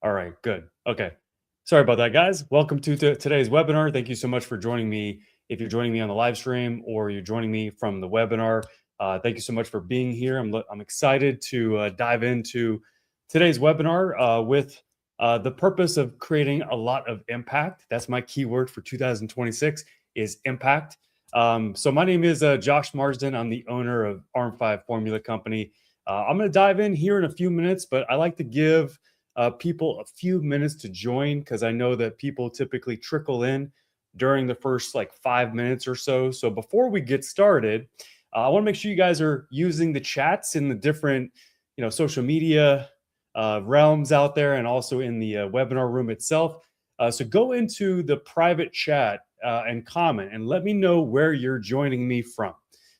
All right, good. Okay. Sorry about that, guys. Welcome to today's webinar. Thank you so much for joining me. If you're joining me on the live stream or you're joining me from the webinar, thank you so much for being here. I'm excited to dive into today's webinar with the purpose of creating a lot of impact. That's my keyword for 2026 is impact. So my name is Josh Marsden. I'm the owner of ARM5 Formula Company. I'm going to dive in here in a few minutes, but I like to give people a few minutes to join because I know that people typically trickle in during the first like 5 minutes or so. So before we get started, I want to make sure you guys are using the chats in the different, social media realms out there and also in the webinar room itself. So go into the private chat and comment and let me know where you're joining me from.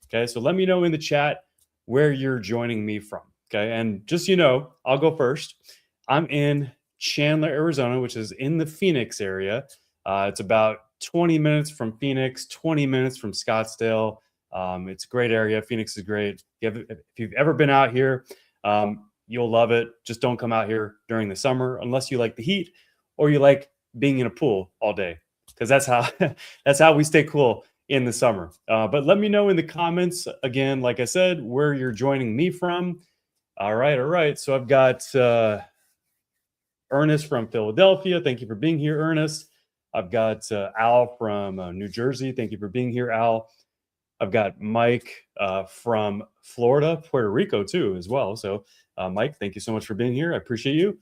Okay, so let me know in the chat where you're joining me from. Okay, and just I'll go first. I'm in Chandler, Arizona, which is in the Phoenix area. It's about 20 minutes from Phoenix, 20 minutes from Scottsdale. It's a great area. Phoenix is great. If you've ever been out here, you'll love it. Just don't come out here during the summer unless you like the heat or you like being in a pool all day, because that's how we stay cool in the summer. But let me know in the comments, again, like I said, where you're joining me from. All right. So I've got Ernest from Philadelphia. Thank you for being here, Ernest. I've got Al from New Jersey. Thank you for being here, Al. I've got Mike from Florida, Puerto Rico too, as well. So Mike, thank you so much for being here. I appreciate you.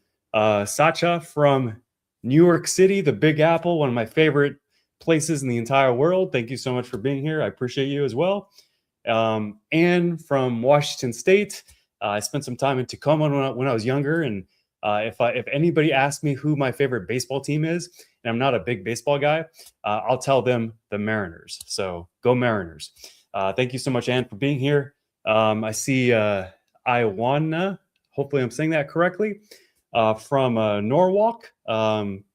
Sacha from New York City, the Big Apple, one of my favorite places in the entire world. Thank you so much for being here. I appreciate you as well. Anne from Washington State. I spent some time in Tacoma when I was younger, and if anybody asks me who my favorite baseball team is, and I'm not a big baseball guy, I'll tell them the Mariners. So go Mariners. Thank you so much, Anne, for being here. I see Iwana, hopefully I'm saying that correctly, from Norwalk,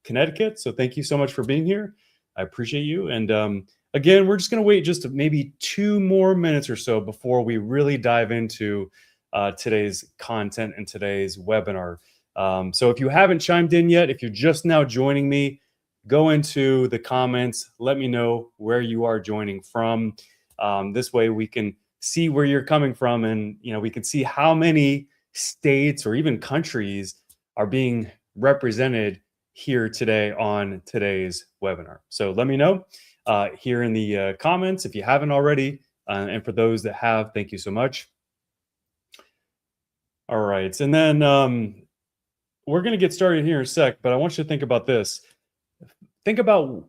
Connecticut. So thank you so much for being here. I appreciate you. And again, we're just going to wait just maybe 2 more minutes or so before we really dive into today's content and today's webinar. So if you haven't chimed in yet, if you're just now joining me, go into the comments, let me know where you are joining from. This way we can see where you're coming from, and we can see how many states or even countries are being represented here today on today's webinar. So let me know here in the comments if you haven't already, and for those that have, thank you so much. All right, and then we're going to get started here in a sec, but I want you to think about this. Think about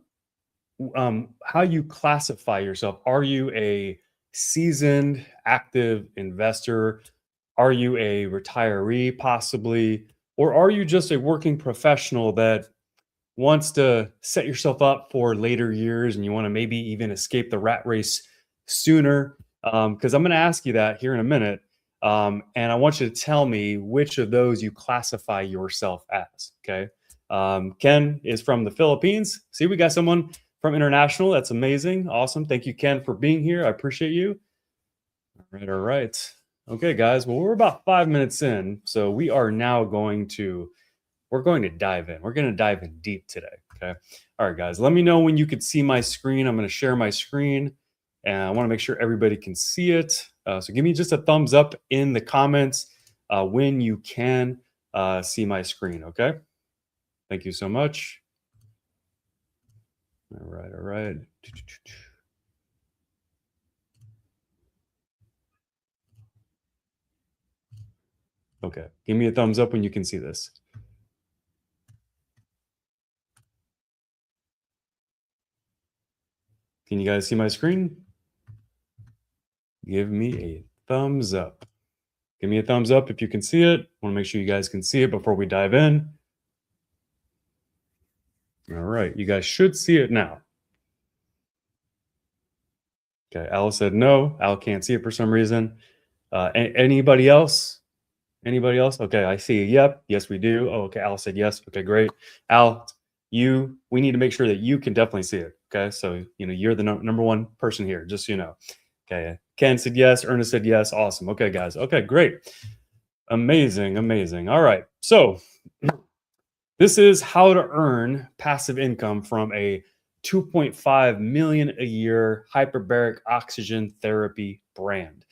how you classify yourself. Are you a seasoned, active investor? Are you a retiree, possibly? Or are you just a working professional that wants to set yourself up for later years and you want to maybe even escape the rat race sooner? Because I'm going to ask you that here in a minute. And I want you to tell me which of those you classify yourself as, okay? Ken is from the Philippines. See, we got someone from international. That's amazing. Awesome. Thank you, Ken, for being here. I appreciate you. All right. Okay, guys. Well, we're about 5 minutes in, so we are now going to dive in. We're going to dive in deep today, okay? All right, guys. Let me know when you could see my screen. I'm going to share my screen, and I want to make sure everybody can see it. So give me just a thumbs up in the comments when you can see my screen, okay? Thank you so much. All right. Okay, give me a thumbs up when you can see this. Can you guys see my screen? Give me a thumbs up. Give me a thumbs up if you can see it. I want to make sure you guys can see it before we dive in. All right, you guys should see it now. Okay, Al said no. Al can't see it for some reason. Anybody else? Anybody else? Okay, I see. Yep. Yes, we do. Oh, okay. Al said yes. Okay, great. Al, we need to make sure that you can definitely see it. Okay, so you're the number one person here, just so you know. Okay, Ken said yes. Ernest said yes. Awesome. Okay, guys. Okay, great. Amazing. All right. So This is how to earn passive income from a 2.5 million a year hyperbaric oxygen therapy brand.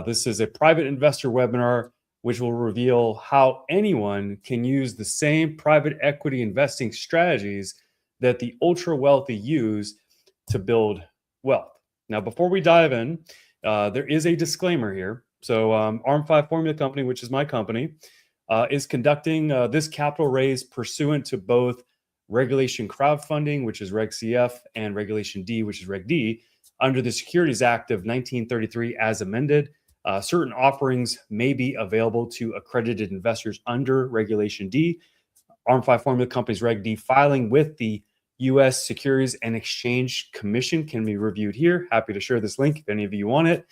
This is a private investor webinar which will reveal how anyone can use the same private equity investing strategies that the ultra wealthy use to build wealth. Now, before we dive in, there is a disclaimer here. So, ARM5 Formula Company, which is my company, is conducting this capital raise pursuant to both regulation crowdfunding, which is Reg CF, and regulation D, which is Reg D, under the Securities Act of 1933 as amended. Certain offerings may be available to accredited investors under regulation D. ARM5 Formula Company's Reg D filing with the U.S. Securities and Exchange Commission can be reviewed here. Happy to share this link if any of you want it.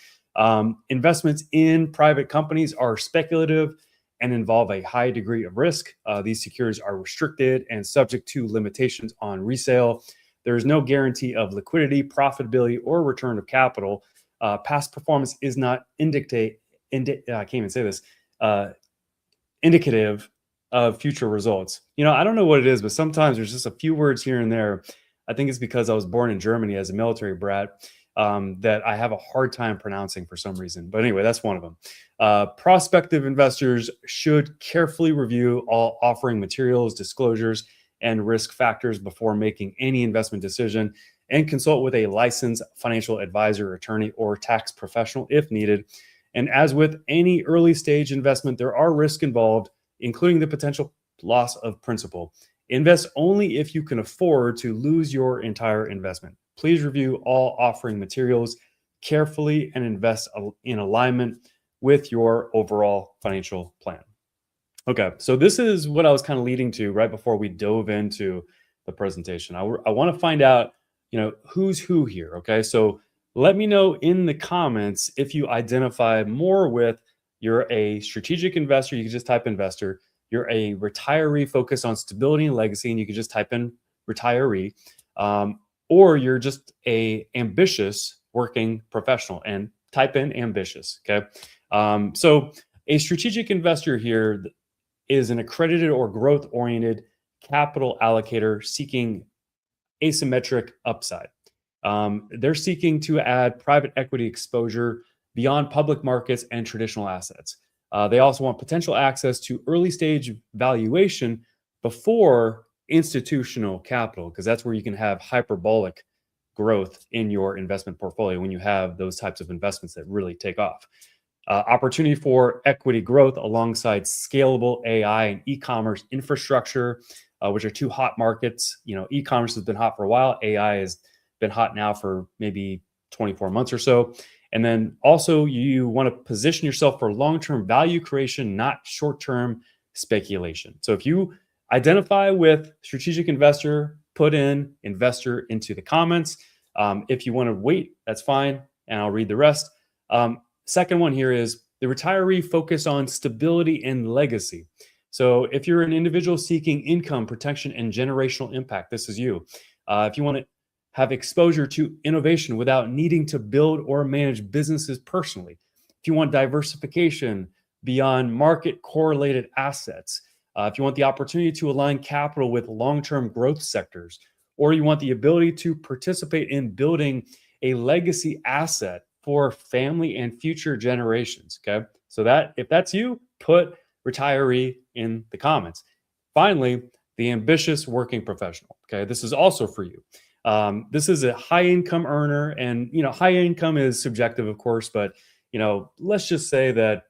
Investments in private companies are speculative and involve a high degree of risk. These securities are restricted and subject to limitations on resale. There is no guarantee of liquidity, profitability, or return of capital. Past performance is not indicative of future results. I don't know what it is, but sometimes there's just a few words here and there. I think it's because I was born in Germany as a military brat that I have a hard time pronouncing for some reason. But anyway, that's one of them. Prospective investors should carefully review all offering materials, disclosures, and risk factors before making any investment decision, and consult with a licensed financial advisor, attorney, or tax professional if needed. And as with any early stage investment, there are risks involved, including the potential loss of principal. Invest only if you can afford to lose your entire investment. Please review all offering materials carefully and invest in alignment with your overall financial plan. Okay, so this is what I was kind of leading to right before we dove into the presentation. I want to find out, who's who here. Okay, so let me know in the comments if you identify more with you're a strategic investor. You can just type investor. You're a retiree focused on stability and legacy, and you can just type in retiree. Or you're just a ambitious working professional and type in ambitious. Okay, so a strategic investor here is an accredited or growth-oriented capital allocator seeking asymmetric upside. They're seeking to add private equity exposure beyond public markets and traditional assets. They also want potential access to early stage valuation before institutional capital, because that's where you can have hyperbolic growth in your investment portfolio when you have those types of investments that really take off. Opportunity for equity growth alongside scalable AI and e-commerce infrastructure, which are two hot markets. E-commerce has been hot for a while. AI has been hot now for maybe 24 months or so. And then also you want to position yourself for long-term value creation, not short-term speculation. So if you identify with strategic investor, put in investor into the comments. If you want to wait, that's fine, and I'll read the rest. Second one here is the retiree focus on stability and legacy. So if you're an individual seeking income, protection, and generational impact, this is you. If you want to have exposure to innovation without needing to build or manage businesses personally. If you want diversification beyond market correlated assets. If you want the opportunity to align capital with long-term growth sectors, or you want the ability to participate in building a legacy asset for family and future generations. Okay, so that if that's you, put retiree in the comments. Finally, the ambitious working professional. Okay, this is also for you. This is a high income earner, and high income is subjective, of course, but let's just say that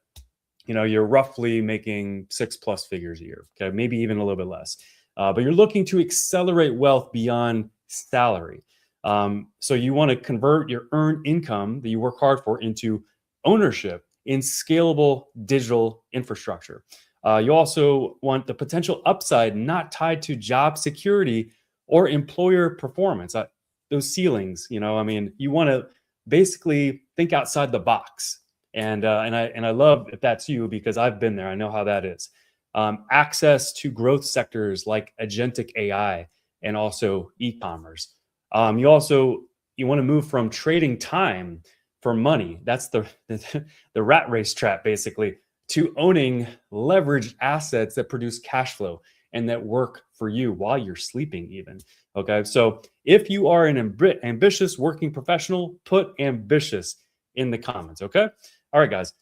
you're roughly making 6+ figures a year. Okay, maybe even a little bit less, but you're looking to accelerate wealth beyond salary. So you want to convert your earned income that you work hard for into ownership in scalable digital infrastructure. You also want the potential upside not tied to job security or employer performance. Those ceilings, you want to basically think outside the box. And I love if that's you, because I've been there. I know how that is. Access to growth sectors like agentic AI and also e-commerce. You want to move from trading time for money. That's the rat race trap, basically, to owning leveraged assets that produce cash flow and that work for you while you're sleeping even. Okay. So if you are an ambitious working professional, put ambitious in the comments. Okay. All right, guys.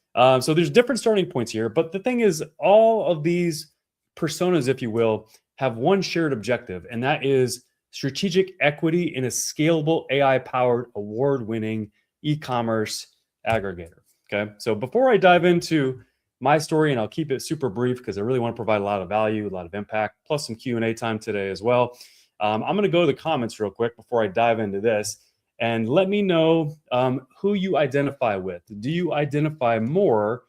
So there's different starting points here, but the thing is, all of these personas, if you will, have one shared objective, and that is strategic equity in a scalable AI-powered, award-winning e-commerce aggregator. Okay, so before I dive into my story, and I'll keep it super brief because I really want to provide a lot of value, a lot of impact, plus some Q&A time today as well. I'm going to go to the comments real quick before I dive into this. And let me know who you identify with. Do you identify more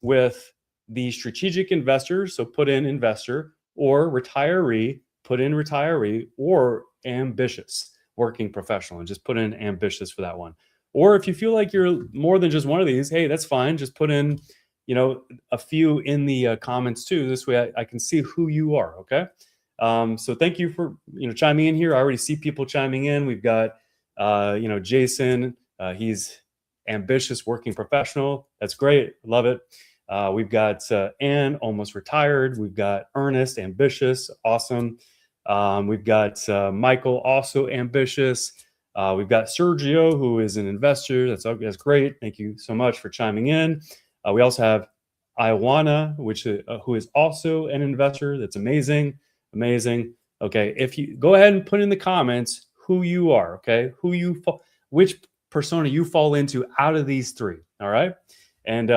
with the strategic investor, so put in investor, or retiree, put in retiree, or ambitious working professional, and just put in ambitious for that one? Or if you feel like you're more than just one of these, hey, that's fine. Just put in, a few in the comments too. This way I can see who you are, okay? So thank you for, chiming in here. I already see people chiming in. We've got, Jason, he's ambitious working professional. That's great. Love it. We've got Ann, almost retired. We've got Ernest, ambitious. Awesome. We've got Michael, also ambitious. We've got Sergio, who is an investor. That's great. Thank you so much for chiming in. We also have Iwana, who is also an investor. That's amazing. Amazing. Okay. If you go ahead and put in the comments who you are, okay, which persona you fall into out of these three. All right. And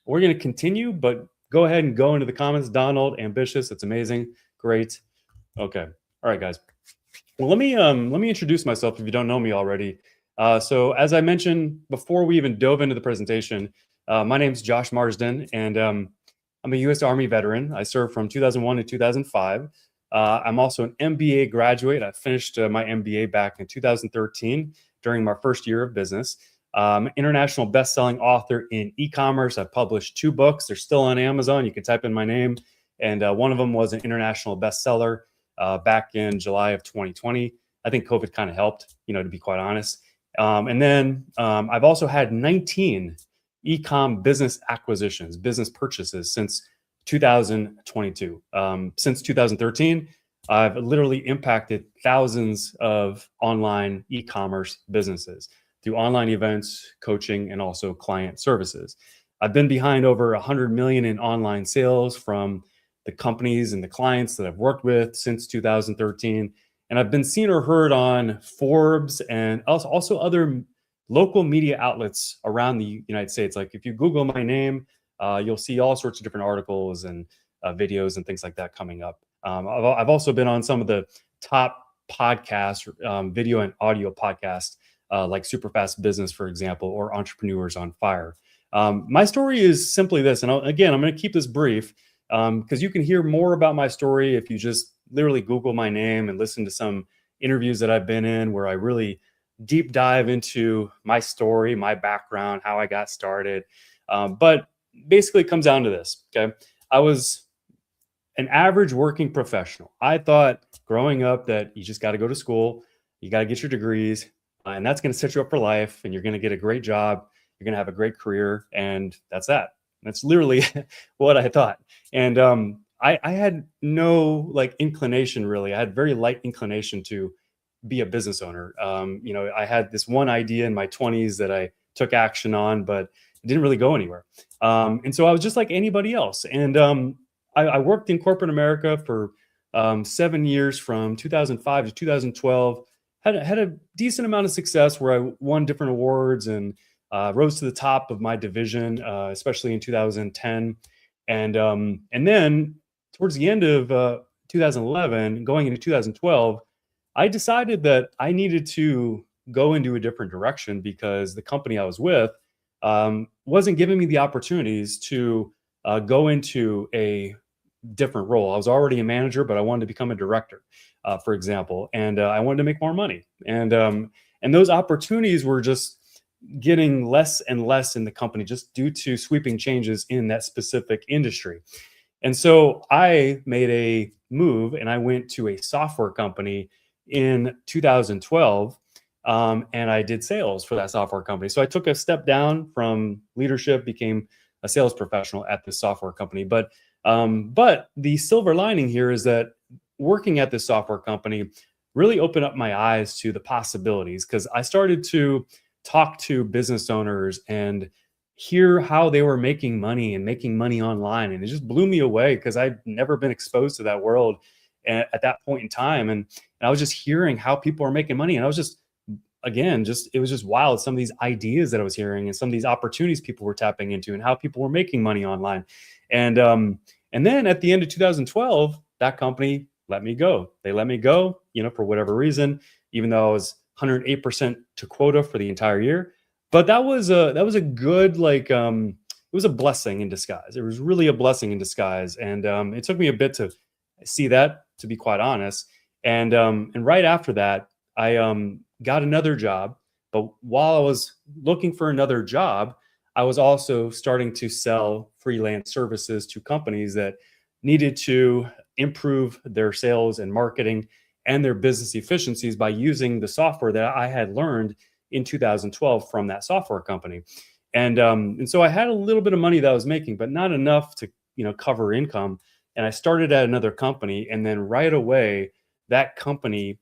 we're going to continue, but go ahead and go into the comments. Donald, ambitious. That's amazing. Great. Okay. All right, guys. Well, let me introduce myself if you don't know me already. So as I mentioned before we even dove into the presentation, my name is Josh Marsden, and I'm a U.S. Army veteran. I served from 2001 to 2005. I'm also an MBA graduate. I finished my MBA back in 2013 during my first year of business. International best-selling author in e-commerce. I've published 2 books. They're still on Amazon. You can type in my name. And one of them was an international bestseller back in July of 2020. I think COVID kind of helped, to be quite honest. And then I've also had 19 e-com business acquisitions, business purchases since 2022. Since 2013, I've literally impacted thousands of online e-commerce businesses through online events, coaching, and also client services. I've been behind over 100 million in online sales from the companies and the clients that I've worked with since 2013. And I've been seen or heard on Forbes and also other local media outlets around the United States. Like if you Google my name, you'll see all sorts of different articles and videos and things like that coming up. I've also been on some of the top podcasts, video and audio podcasts, like Superfast Business, for example, or Entrepreneurs on Fire. My story is simply this, and again, I'm going to keep this brief because you can hear more about my story if you just literally Google my name and listen to some interviews that I've been in where I really deep dive into my story, my background, how I got started. But basically it comes down to this, okay? I was an average working professional. I thought growing up that you just got to go to school, you got to get your degrees, and that's going to set you up for life, and you're going to get a great job, you're going to have a great career, and that's that. That's literally what I thought. And I had no inclination really. I had very light inclination to be a business owner. I had this one idea in my 20s that I took action on, but it didn't really go anywhere. And so I was just like anybody else. And I worked in corporate America for 7 years from 2005 to 2012. Had a decent amount of success where I won different awards and rose to the top of my division, especially in 2010. And then towards the end of 2011, going into 2012, I decided that I needed to go into a different direction because the company I was with wasn't giving me the opportunities to go into a different role. I was already a manager, but I wanted to become a director, for example, and I wanted to make more money. And those opportunities were just getting less and less in the company just due to sweeping changes in that specific industry. And so I made a move and I went to a software company in 2012, and I did sales for that software company. So I took a step down from leadership, became a sales professional at this software company. But But the silver lining here is that working at this software company really opened up my eyes to the possibilities because I started to talk to business owners and hear how they were making money and making money online. And it just blew me away because I'd never been exposed to that world at that point in time. And I was just hearing how people are making money. And I was just, again, just, it was just wild. Some of these ideas that I was hearing and some of these opportunities people were tapping into and how people were making money online. And then at the end of 2012, that company let me go. They let me go, for whatever reason, even though I was 108% to quota for the entire year. But that was a good, it was a blessing in disguise. It was really a blessing in disguise. And it took me a bit to see that, to be quite honest. And right after that, I got another job. But while I was looking for another job, I was also starting to sell freelance services to companies that needed to improve their sales and marketing and their business efficiencies by using the software that I had learned in 2012 from that software company. And so I had a little bit of money that I was making, but not enough to cover income. And I started at another company, and then right away, that company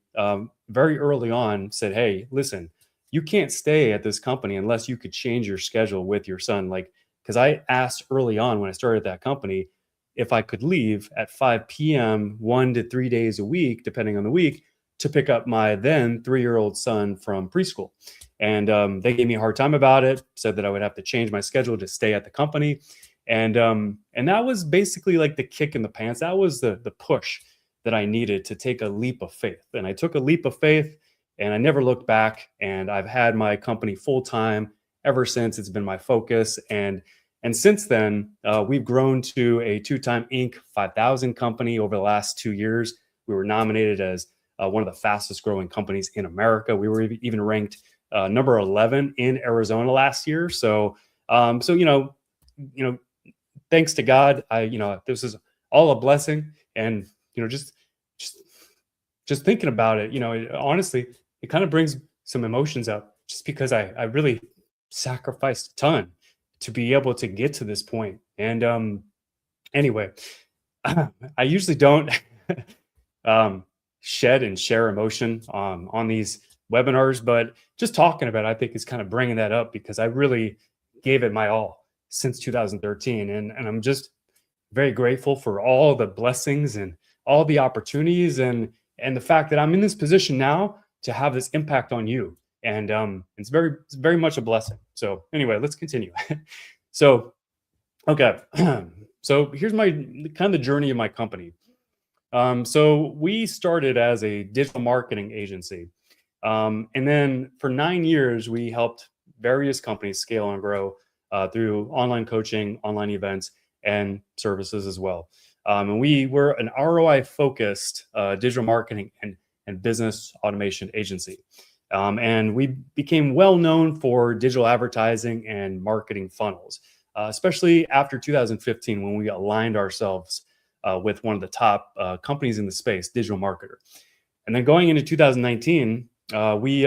very early on said, "Hey, listen, you can't stay at this company unless you could change your schedule with your son." Because I asked early on when I started that company if I could leave at 5 p.m. 1 to 3 days a week, depending on the week, to pick up my then 3-year-old son from preschool. And they gave me a hard time about it, said that I would have to change my schedule to stay at the company. And that was basically like the kick in the pants. That was the push that I needed to take a leap of faith. And I took a leap of faith and I never looked back. And I've had my company full time ever since. It's been my focus. And since then, we've grown to a 2-time Inc. 5000 company over the last 2 years. We were nominated as one of the fastest growing companies in America. We were even ranked number 11 in Arizona last year. So thanks to God, this is all a blessing. And just thinking about it, honestly, it kind of brings some emotions up just because I really sacrificed a ton to be able to get to this point. And anyway, I usually don't shed and share emotion on these webinars, but just talking about it, I think is kind of bringing that up because I really gave it my all since 2013. And I'm just very grateful for all the blessings and all the opportunities and the fact that I'm in this position now to have this impact on you. And it's very much a blessing. So anyway, let's continue. So, okay. So here's my kind of the journey of my company. So we started as a digital marketing agency. And then for 9 years, we helped various companies scale and grow through online coaching, online events, and services as well. And we were an ROI focused digital marketing and business automation agency. And we became well known for digital advertising and marketing funnels, especially after 2015 when we aligned ourselves with one of the top companies in the space, digital marketer. And then going into 2019, we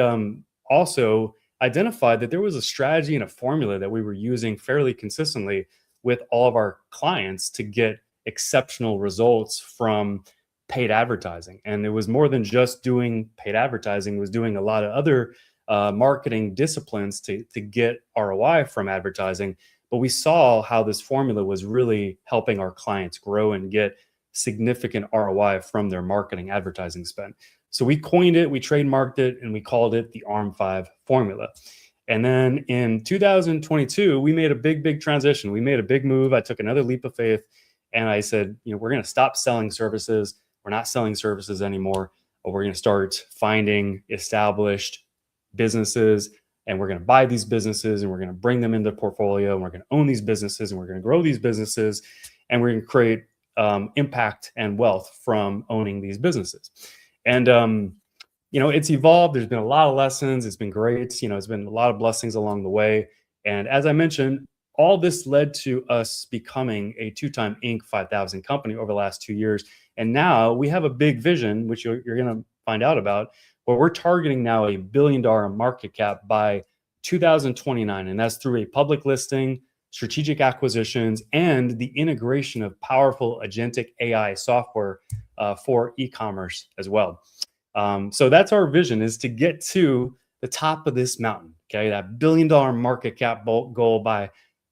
also identified that there was a strategy and a formula that we were using fairly consistently with all of our clients to get exceptional results from paid advertising. And it was more than just doing paid advertising, it was doing a lot of other marketing disciplines to get ROI from advertising. But we saw how this formula was really helping our clients grow and get significant ROI from their marketing advertising spend. So we coined it, we trademarked it, and we called it the ARM5 formula. And then in 2022, we made a big transition. We made a big move. I took another leap of faith and I said, we're going to stop selling services. We're not selling services anymore. But we're going to start finding established businesses and we're going to buy these businesses and we're going to bring them into the portfolio and we're going to own these businesses and we're going to grow these businesses and we're going to create impact and wealth from owning these businesses. And it's evolved. There's been a lot of lessons. It's been great. It's been a lot of blessings along the way. And as I mentioned, all this led to us becoming a 2-time Inc. 5000 company over the last 2 years. And now we have a big vision, which you're going to find out about, where we're targeting now $1 billion market cap by 2029. And that's through a public listing, strategic acquisitions, and the integration of powerful agentic AI software for e-commerce as well. So that's our vision, is to get to the top of this mountain, okay, that $1 billion market cap goal by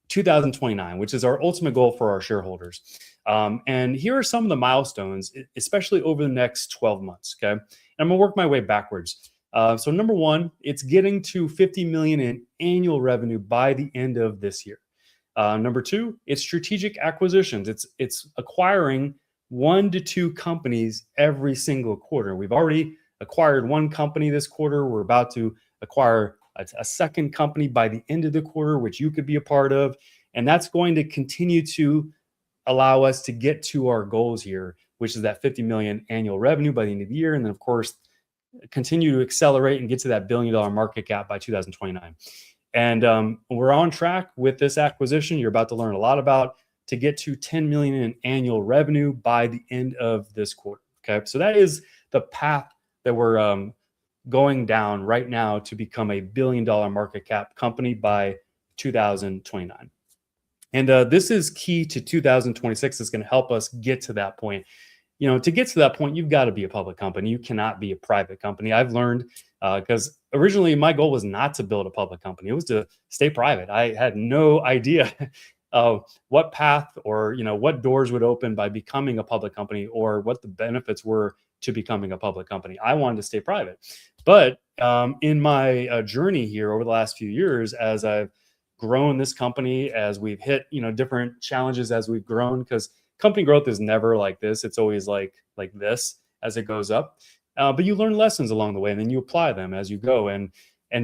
2029, which is our ultimate goal for our shareholders. And here are some of the milestones, especially over the next 12 months, okay? And I'm gonna work my way backwards. So number one, it's getting to 50 million in annual revenue by the end of this year. Number two, it's strategic acquisitions. It's acquiring 1 to 2 companies every single quarter. We've already acquired one company this quarter. We're about to acquire a second company by the end of the quarter, which you could be a part of. And that's going to continue to allow us to get to our goals here, which is that 50 million annual revenue by the end of the year. And then, of course, continue to accelerate and get to that $1 billion market cap by 2029. And we're on track with this acquisition you're about to learn a lot about, to get to 10 million in annual revenue by the end of this quarter. Okay, so that is the path that we're going down right now to become a $1 billion market cap company by 2029. And this is key to 2026. It's going to help us get to that point. You know, to get to that point, you've got to be a public company. You cannot be a private company. I've learned, because originally my goal was not to build a public company. It was to stay private. I had no idea of what path or, you know, what doors would open by becoming a public company, or what the benefits were to becoming a public company. I wanted to stay private. But in my journey here over the last few years, as I've grown this company, as we've hit, you know, different challenges as we've grown, because company growth is never like this. It's always like this as it goes up. But you learn lessons along the way, and then you apply them as you go. And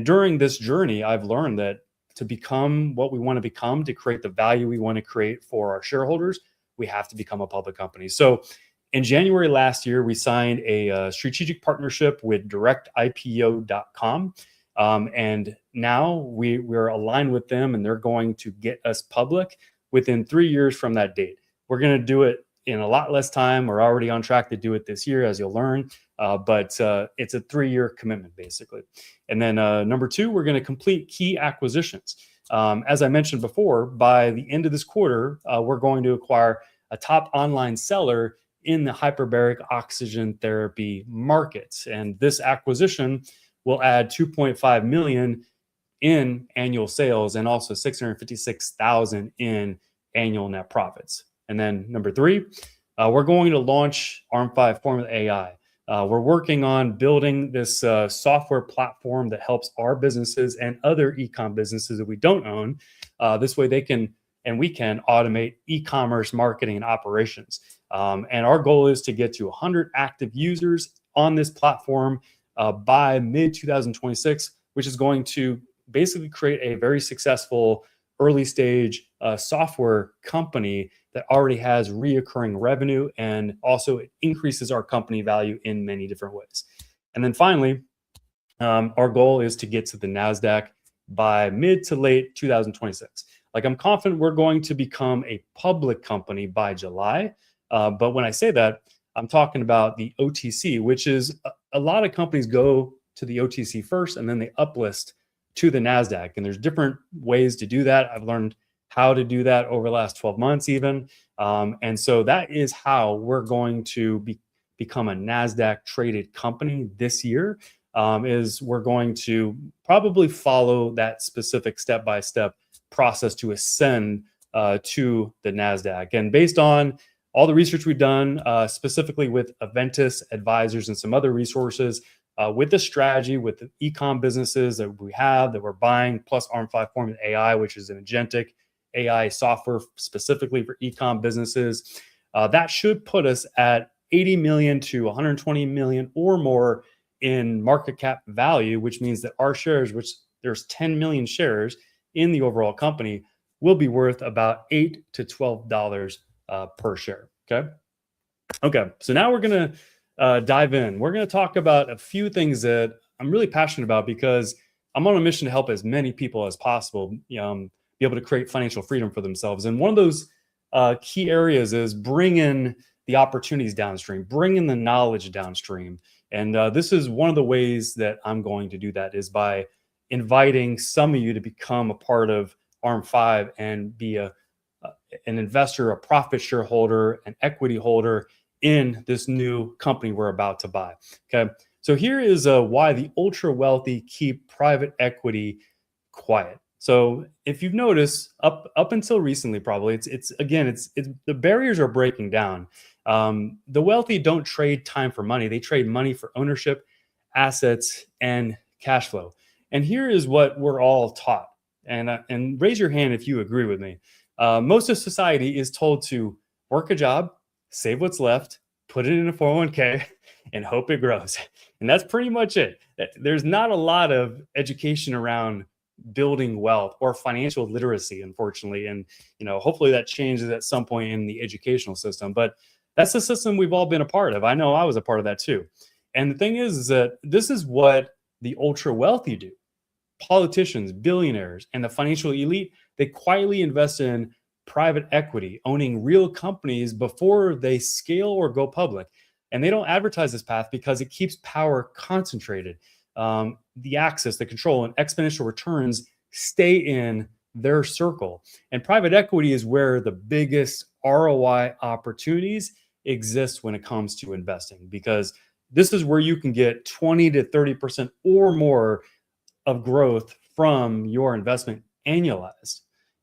during this journey, I've learned that to become what we want to become, to create the value we want to create for our shareholders, we have to become a public company. So in January last year, we signed a strategic partnership with directipo.com. And now we're aligned with them, and they're going to get us public within 3 years from that date. We're going to do it in a lot less time. We're already on track to do it this year, as you'll learn. But it's a 3-year commitment, basically. And then number two, we're going to complete key acquisitions. As I mentioned before, by the end of this quarter, we're going to acquire a top online seller in the hyperbaric oxygen therapy markets. And this acquisition will add 2.5 million in annual sales, and also 656,000 in annual net profits. And then number three, we're going to launch ARM5 Formula AI. We're working on building this software platform that helps our businesses and other e-com businesses that we don't own. This way they can, and we can, automate e-commerce marketing and operations. And our goal is to get to 100 active users on this platform by mid-2026, which is going to basically create a very successful early stage software company that already has reoccurring revenue, and also it increases our company value in many different ways. And then finally, our goal is to get to the NASDAQ by mid to late 2026. Like, I'm confident we're going to become a public company by July. But when I say that, I'm talking about the OTC, which is a lot of companies go to the OTC first, and then they uplist to the NASDAQ. And there's different ways to do that. I've learned how to do that over the last 12 months even. And so that is how we're going to become a NASDAQ traded company this year, is we're going to probably follow that specific step-by-step process to ascend to the NASDAQ. And based on all the research we've done, specifically with Aventis Advisors and some other resources, with the strategy, with the e-com businesses that we have, that we're buying, plus ARM5 Formula AI, which is an agentic AI software specifically for e-com businesses, that should put us at 80 million to 120 million or more in market cap value, which means that our shares, which there's 10 million shares in the overall company, will be worth about $8 to $12 per share. Okay. So now we're going to dive in. We're going to talk about a few things that I'm really passionate about, because I'm on a mission to help as many people as possible be able to create financial freedom for themselves. And one of those key areas is bring in the opportunities downstream, bring in the knowledge downstream. And this is one of the ways that I'm going to do that, is by inviting some of you to become a part of Arm 5 and be an investor, a profit shareholder, an equity holder in this new company we're about to buy. Okay. So here is why the ultra wealthy keep private equity quiet. So if you've noticed, up until recently, probably it's the barriers are breaking down. The wealthy don't trade time for money; they trade money for ownership, assets, and cash flow. And here is what we're all taught. And raise your hand if you agree with me. Most of society is told to work a job, save what's left, put it in a 401k, and hope it grows. And that's pretty much it. There's not a lot of education around building wealth or financial literacy, unfortunately. And hopefully that changes at some point in the educational system. But that's the system we've all been a part of. I know I was a part of that too. And the thing is that this is what the ultra wealthy do. Politicians, billionaires, and the financial elite, they quietly invest in private equity, owning real companies before they scale or go public. And they don't advertise this path because it keeps power concentrated. The access, the control, and exponential returns stay in their circle. And private equity is where the biggest ROI opportunities exist when it comes to investing, because this is where you can get 20 to 30% or more of growth from your investment annualized.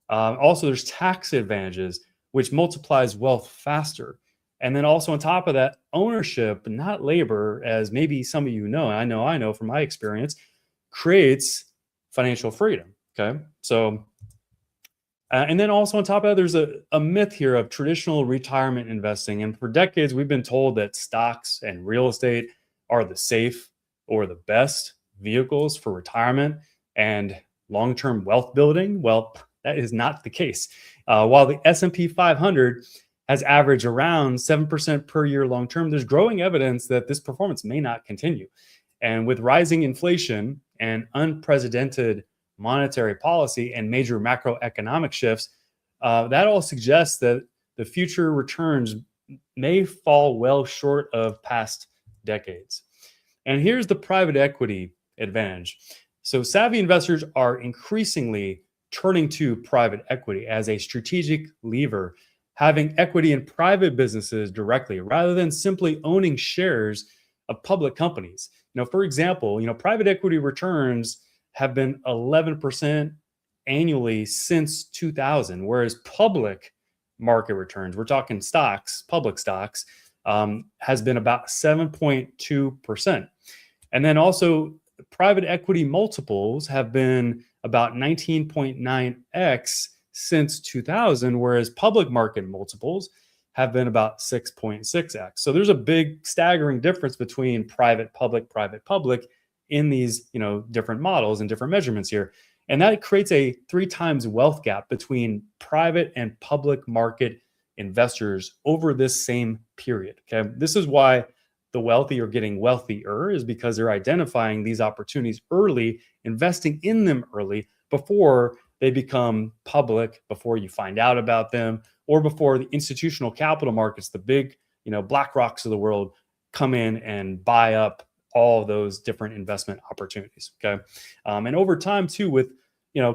Also, there's tax advantages, which multiplies wealth faster. And then also on top of that, ownership, not labor, as maybe some of you know, I know from my experience, creates financial freedom. Okay. So, and then also on top of that, there's a myth here of traditional retirement investing. And for decades, we've been told that stocks and real estate are the safe or the best vehicles for retirement and long-term wealth building. Well, that is not the case. While the S&P 500 has averaged around 7% per year long-term, there's growing evidence that this performance may not continue. And with rising inflation and unprecedented monetary policy and major macroeconomic shifts, that all suggests that the future returns may fall well short of past decades. And here's the private equity advantage. So savvy investors are increasingly turning to private equity as a strategic lever, having equity in private businesses directly rather than simply owning shares of public companies. For example, private equity returns have been 11% annually since 2000, whereas public market returns, we're talking stocks, public stocks, has been about 7.2%. And then also private equity multiples have been about 19.9x since 2000, whereas public market multiples have been about 6.6x. So there's a big staggering difference between private, public in these, different models and different measurements here. And that creates a 3 times wealth gap between private and public market investors over this same period. Okay. This is why the wealthy are getting wealthier, is because they're identifying these opportunities early, investing in them early before they become public, before you find out about them, or before the institutional capital markets, the big, Black Rocks of the world, come in and buy up all those different investment opportunities. Okay. And over time too, with,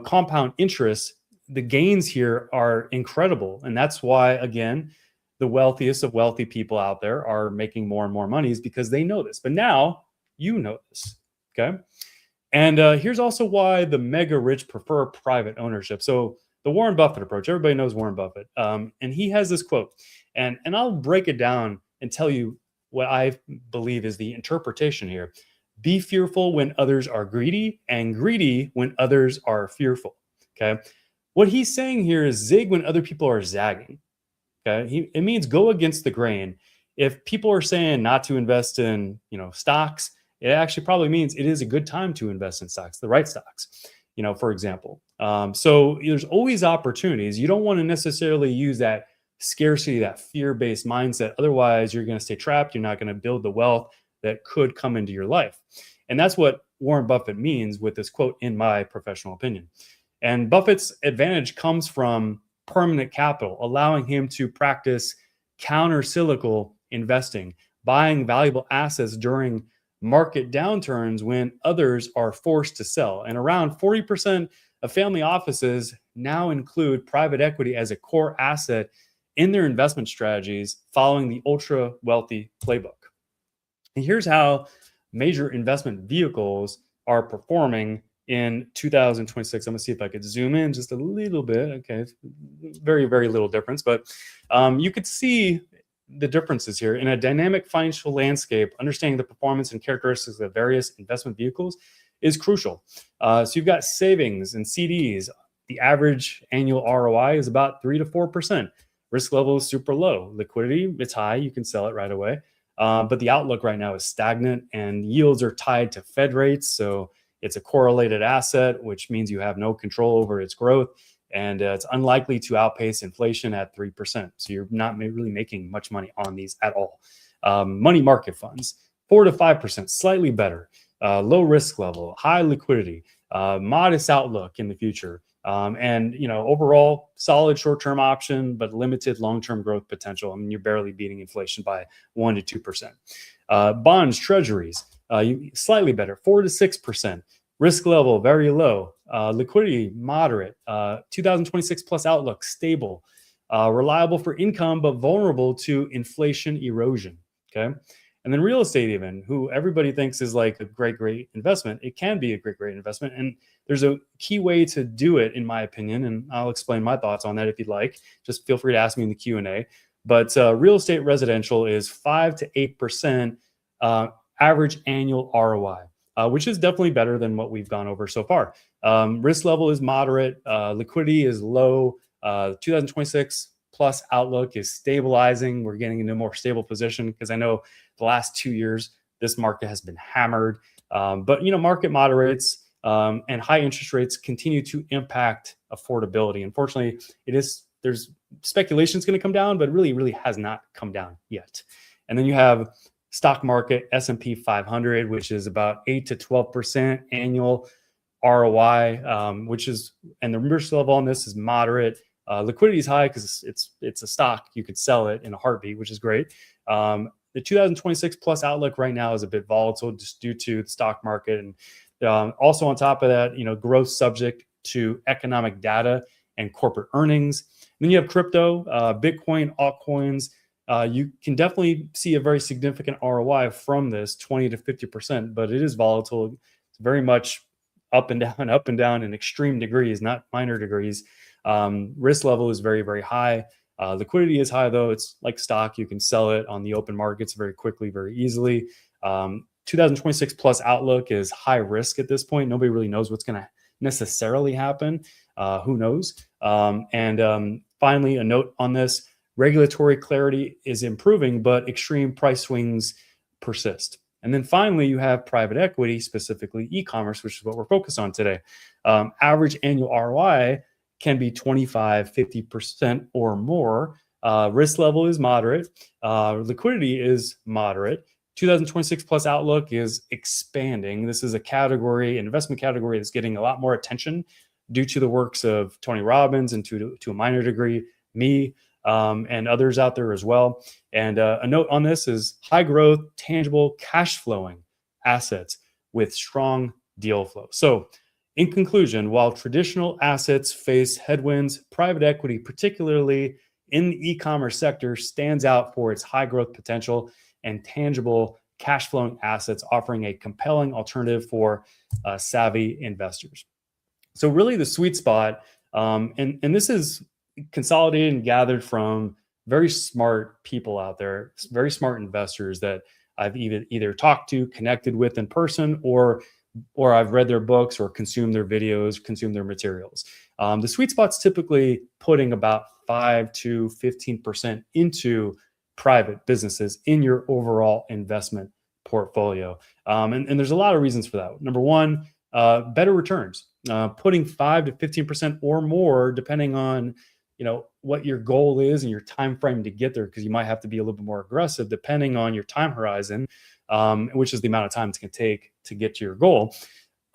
compound interest, the gains here are incredible. And that's why, again, the wealthiest of wealthy people out there are making more and more money, is because they know this. But now you know this. Okay. And here's also why the mega rich prefer private ownership. So the Warren Buffett approach, everybody knows Warren Buffett. And he has this quote, and I'll break it down and tell you what I believe is the interpretation here. Be fearful when others are greedy, and greedy when others are fearful. Okay. What he's saying here is zig when other people are zagging. Okay. It means go against the grain. If people are saying not to invest in, stocks, it actually probably means it is a good time to invest in stocks, the right stocks, for example. So there's always opportunities. You don't want to necessarily use that scarcity, that fear-based mindset. Otherwise, you're going to stay trapped. You're not going to build the wealth that could come into your life. And that's what Warren Buffett means with this quote, in my professional opinion. And Buffett's advantage comes from permanent capital, allowing him to practice counter-cyclical investing, buying valuable assets during market downturns when others are forced to sell. And around 40% family offices now include private equity as a core asset in their investment strategies following the ultra wealthy playbook. And here's how major investment vehicles are performing in 2026. I'm going to see if I could zoom in just a little bit. Okay, very, very little difference, but you could see the differences here. In a dynamic financial landscape, understanding the performance and characteristics of various investment vehicles is crucial. So you've got savings and CDs. The average annual ROI is about 3 to 4%. Risk level is super low. Liquidity, it's high. You can sell it right away. But the outlook right now is stagnant, and yields are tied to Fed rates. So it's a correlated asset, which means you have no control over its growth, and it's unlikely to outpace inflation at 3%. So you're not really making much money on these at all. Money market funds, 4 to 5%, slightly better. Low risk level, high liquidity, modest outlook in the future. And overall solid short-term option, but limited long-term growth potential. I mean, you're barely beating inflation by 1 to 2%. Bonds, treasuries, slightly better, 4 to 6%. Risk level very low. Liquidity moderate. 2026 plus outlook stable. Reliable for income, but vulnerable to inflation erosion. Okay. And then real estate, even, who everybody thinks is like a great investment. It can be a great investment. And there's a key way to do it, in my opinion. And I'll explain my thoughts on that if you'd like. Just feel free to ask me in the Q&A. But real estate residential is 5 to 8% average annual ROI, which is definitely better than what we've gone over so far. Risk level is moderate. Liquidity is low. 2026 plus outlook is stabilizing. We're getting into a more stable position because I know the last 2 years, this market has been hammered. But market moderates and high interest rates continue to impact affordability. Unfortunately, there's speculation it's going to come down, but really has not come down yet. And then you have stock market, S&P 500, which is about 8 to 12% annual ROI, and the risk level on this is moderate. Liquidity is high because it's a stock. You could sell it in a heartbeat, which is great. The 2026 plus outlook right now is a bit volatile just due to the stock market. And also on top of that, growth subject to economic data and corporate earnings. And then you have crypto, Bitcoin, altcoins. You can definitely see a very significant ROI from this, 20 to 50%, but it is volatile. It's very much up and down in extreme degrees, not minor degrees. Risk level is very high. Liquidity is high, though. It's like stock. You can sell it on the open markets very quickly, very easily. 2026 plus outlook is high risk at this point. Nobody really knows what's going to necessarily happen. Who knows? And finally, a note on this: regulatory clarity is improving, but extreme price swings persist. And then finally, you have private equity, specifically e-commerce, which is what we're focused on today. Average annual ROI can be 25, 50% or more. Risk level is moderate. Liquidity is moderate. 2026 plus outlook is expanding. This is a category, an investment category that's getting a lot more attention due to the works of Tony Robbins and to a minor degree, me, and others out there as well. And a note on this is high growth, tangible, cash flowing assets with strong deal flow. So in conclusion, while traditional assets face headwinds, private equity, particularly in the e-commerce sector, stands out for its high growth potential and tangible cash flowing assets, offering a compelling alternative for savvy investors. So really the sweet spot, and this is consolidated and gathered from very smart people out there, very smart investors that I've either talked to, connected with in person, or I've read their books or consumed their videos, consumed their materials. The sweet spot's typically putting about 5 to 15% into private businesses in your overall investment portfolio. And there's a lot of reasons for that. Number one, better returns. Putting 5 to 15% or more, depending on what your goal is and your time frame to get there, because you might have to be a little bit more aggressive depending on your time horizon, which is the amount of time it's going to take to get to your goal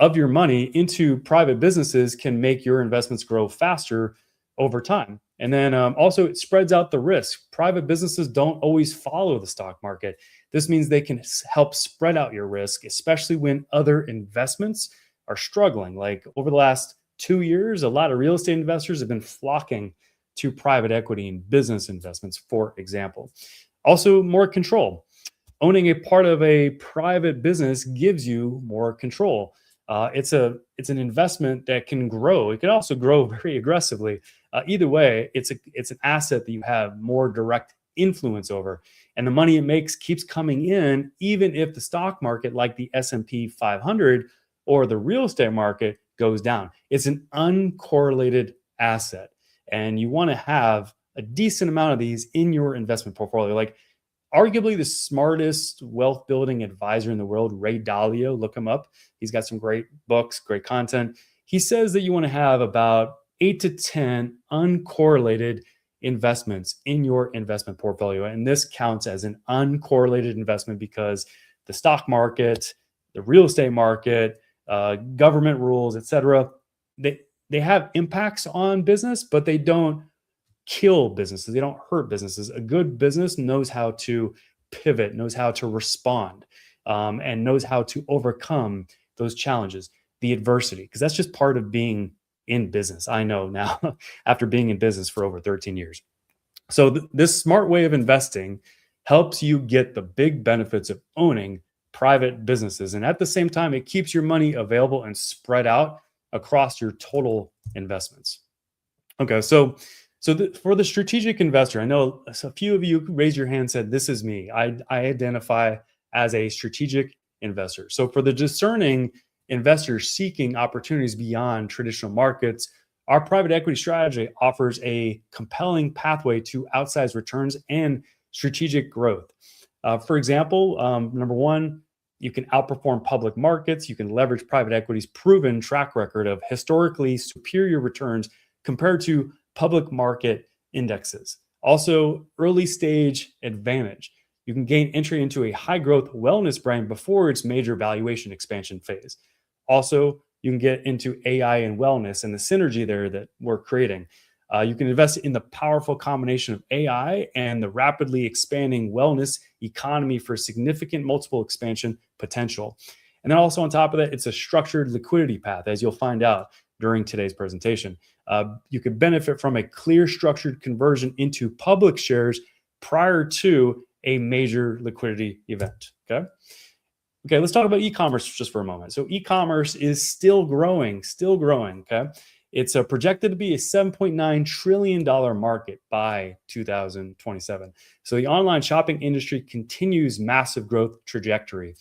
of your money into private businesses can make your investments grow faster over time. And then also it spreads out the risk. Private businesses don't always follow the stock market. This means they can help spread out your risk, especially when other investments are struggling. Like over the last 2 years, a lot of real estate investors have been flocking to private equity and business investments, for example. Also, more control. Owning a part of a private business gives you more control. It's an investment that can grow. It can also grow very aggressively. Either way, it's an asset that you have more direct influence over, and the money it makes keeps coming in, even if the stock market, like the S&P 500 or the real estate market, goes down. It's an uncorrelated asset, and you want to have a decent amount of these in your investment portfolio. Like arguably the smartest wealth building advisor in the world, Ray Dalio, look him up. He's got some great books, great content. He says that you want to have about 8 to 10 uncorrelated investments in your investment portfolio. And this counts as an uncorrelated investment because the stock market, the real estate market, government rules, etc., they have impacts on business, but they don't kill businesses. They don't hurt businesses. A good business knows how to pivot, knows how to respond, and knows how to overcome those challenges, the adversity, because that's just part of being in business. I know now after being in business for over 13 years. So this smart way of investing helps you get the big benefits of owning private businesses. And at the same time, it keeps your money available and spread out across your total investments. Okay, so for the strategic investor, I know a few of you raised your hand, said, this is me. I identify as a strategic investor. So for the discerning investors seeking opportunities beyond traditional markets, our private equity strategy offers a compelling pathway to outsized returns and strategic growth. For example, number one, you can outperform public markets. You can leverage private equity's proven track record of historically superior returns compared to public market indexes. Also, early stage advantage. You can gain entry into a high growth wellness brand before its major valuation expansion phase. Also, you can get into AI and wellness and the synergy there that we're creating. You can invest in the powerful combination of AI and the rapidly expanding wellness economy for significant multiple expansion potential. And then also on top of that, it's a structured liquidity path, as you'll find out during today's presentation. You could benefit from a clear structured conversion into public shares prior to a major liquidity event. Okay, let's talk about e-commerce just for a moment. So e-commerce is still growing, okay? It's projected to be a $7.9 trillion market by 2027. So the online shopping industry continues massive growth trajectory.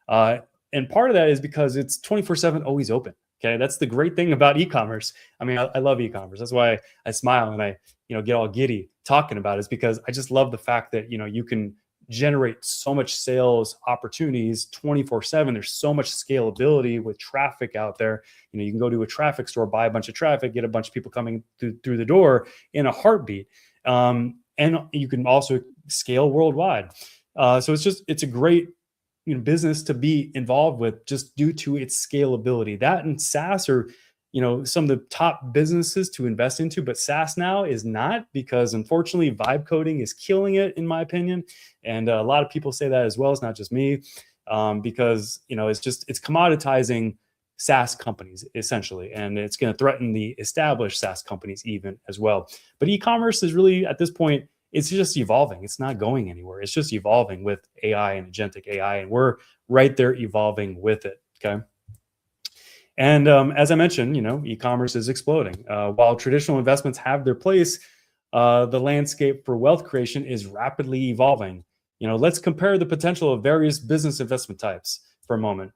And part of that is because it's 24/7 always open. Okay, that's the great thing about e-commerce. I mean, I love e-commerce. That's why I smile and I, get all giddy talking about it, is because I just love the fact that, you can generate so much sales opportunities 24/7. There's so much scalability with traffic out there. You can go to a traffic store, buy a bunch of traffic, get a bunch of people coming through the door in a heartbeat. And you can also scale worldwide. So it's a great business to be involved with just due to its scalability. That and SaaS are, some of the top businesses to invest into, but SaaS now is not, because unfortunately vibe coding is killing it, in my opinion. And a lot of people say that as well. It's not just me, because, it's commoditizing SaaS companies essentially, and it's going to threaten the established SaaS companies even as well. But e-commerce is really, at this point, it's just evolving. It's not going anywhere. It's just evolving with AI and agentic AI, and we're right there evolving with it. Okay. And as I mentioned, e-commerce is exploding. While traditional investments have their place, the landscape for wealth creation is rapidly evolving. Let's compare the potential of various business investment types for a moment.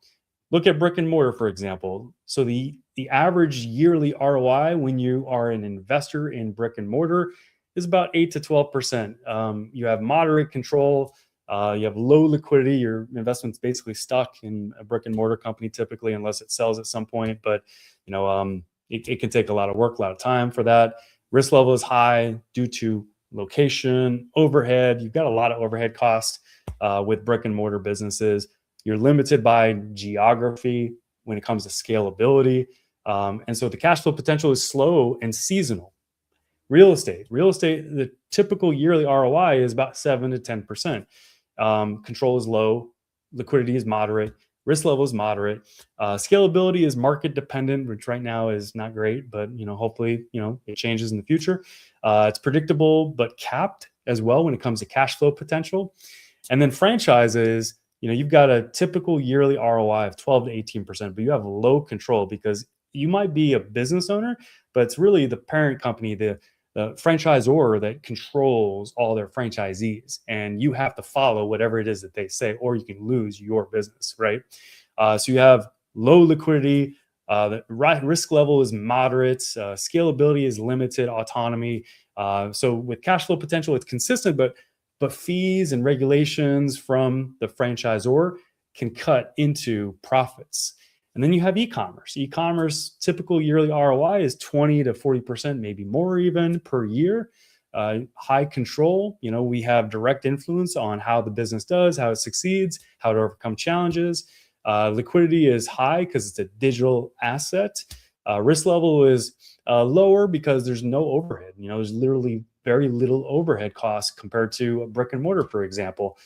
Look at brick and mortar, for example. So the average yearly ROI when you are an investor in brick and mortar is about 8 to 12%. You have moderate control. You have low liquidity. Your investment's basically stuck in a brick and mortar company typically, unless it sells at some point. But it can take a lot of work, a lot of time for that. Risk level is high due to location, overhead. You've got a lot of overhead costs with brick and mortar businesses. You're limited by geography when it comes to scalability. And so the cash flow potential is slow and seasonal. Real estate, the typical yearly ROI is about 7 to 10%. Control is low, liquidity is moderate, Risk level is moderate. Scalability is market dependent, which right now is not great, but hopefully, it changes in the future. It's predictable but capped as well when it comes to cash flow potential. And then franchises, you've got a typical yearly ROI of 12 to 18%, but you have low control because you might be a business owner, but it's really the parent company, the franchisor that controls all their franchisees, and you have to follow whatever it is that they say, or you can lose your business, right? So you have low liquidity, the risk level is moderate, scalability is limited, autonomy. So with cash flow potential, it's consistent, but fees and regulations from the franchisor can cut into profits. And then you have e-commerce. E-commerce typical yearly ROI is 20 to 40%, maybe more even per year. High control. We have direct influence on how the business does, how it succeeds, how to overcome challenges. Liquidity is high because it's a digital asset. Risk level is lower because there's no overhead. There's literally very little overhead costs compared to a brick and mortar, for example.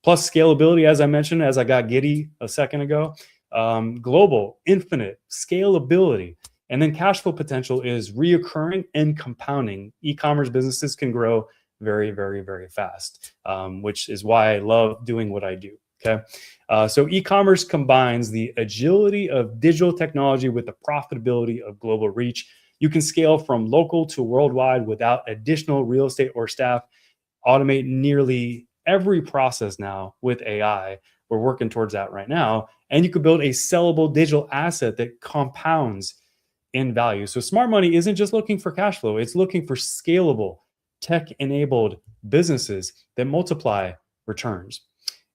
Plus scalability, as I mentioned, as I got giddy a second ago. Global, infinite, scalability, and then cash flow potential is reoccurring and compounding. E-commerce businesses can grow very, very, very fast, which is why I love doing what I do. Okay. So e-commerce combines the agility of digital technology with the profitability of global reach. You can scale from local to worldwide without additional real estate or staff, automate nearly every process now with AI. We're working towards that right now. And you could build a sellable digital asset that compounds in value. So smart money isn't just looking for cash flow. It's looking for scalable, tech-enabled businesses that multiply returns.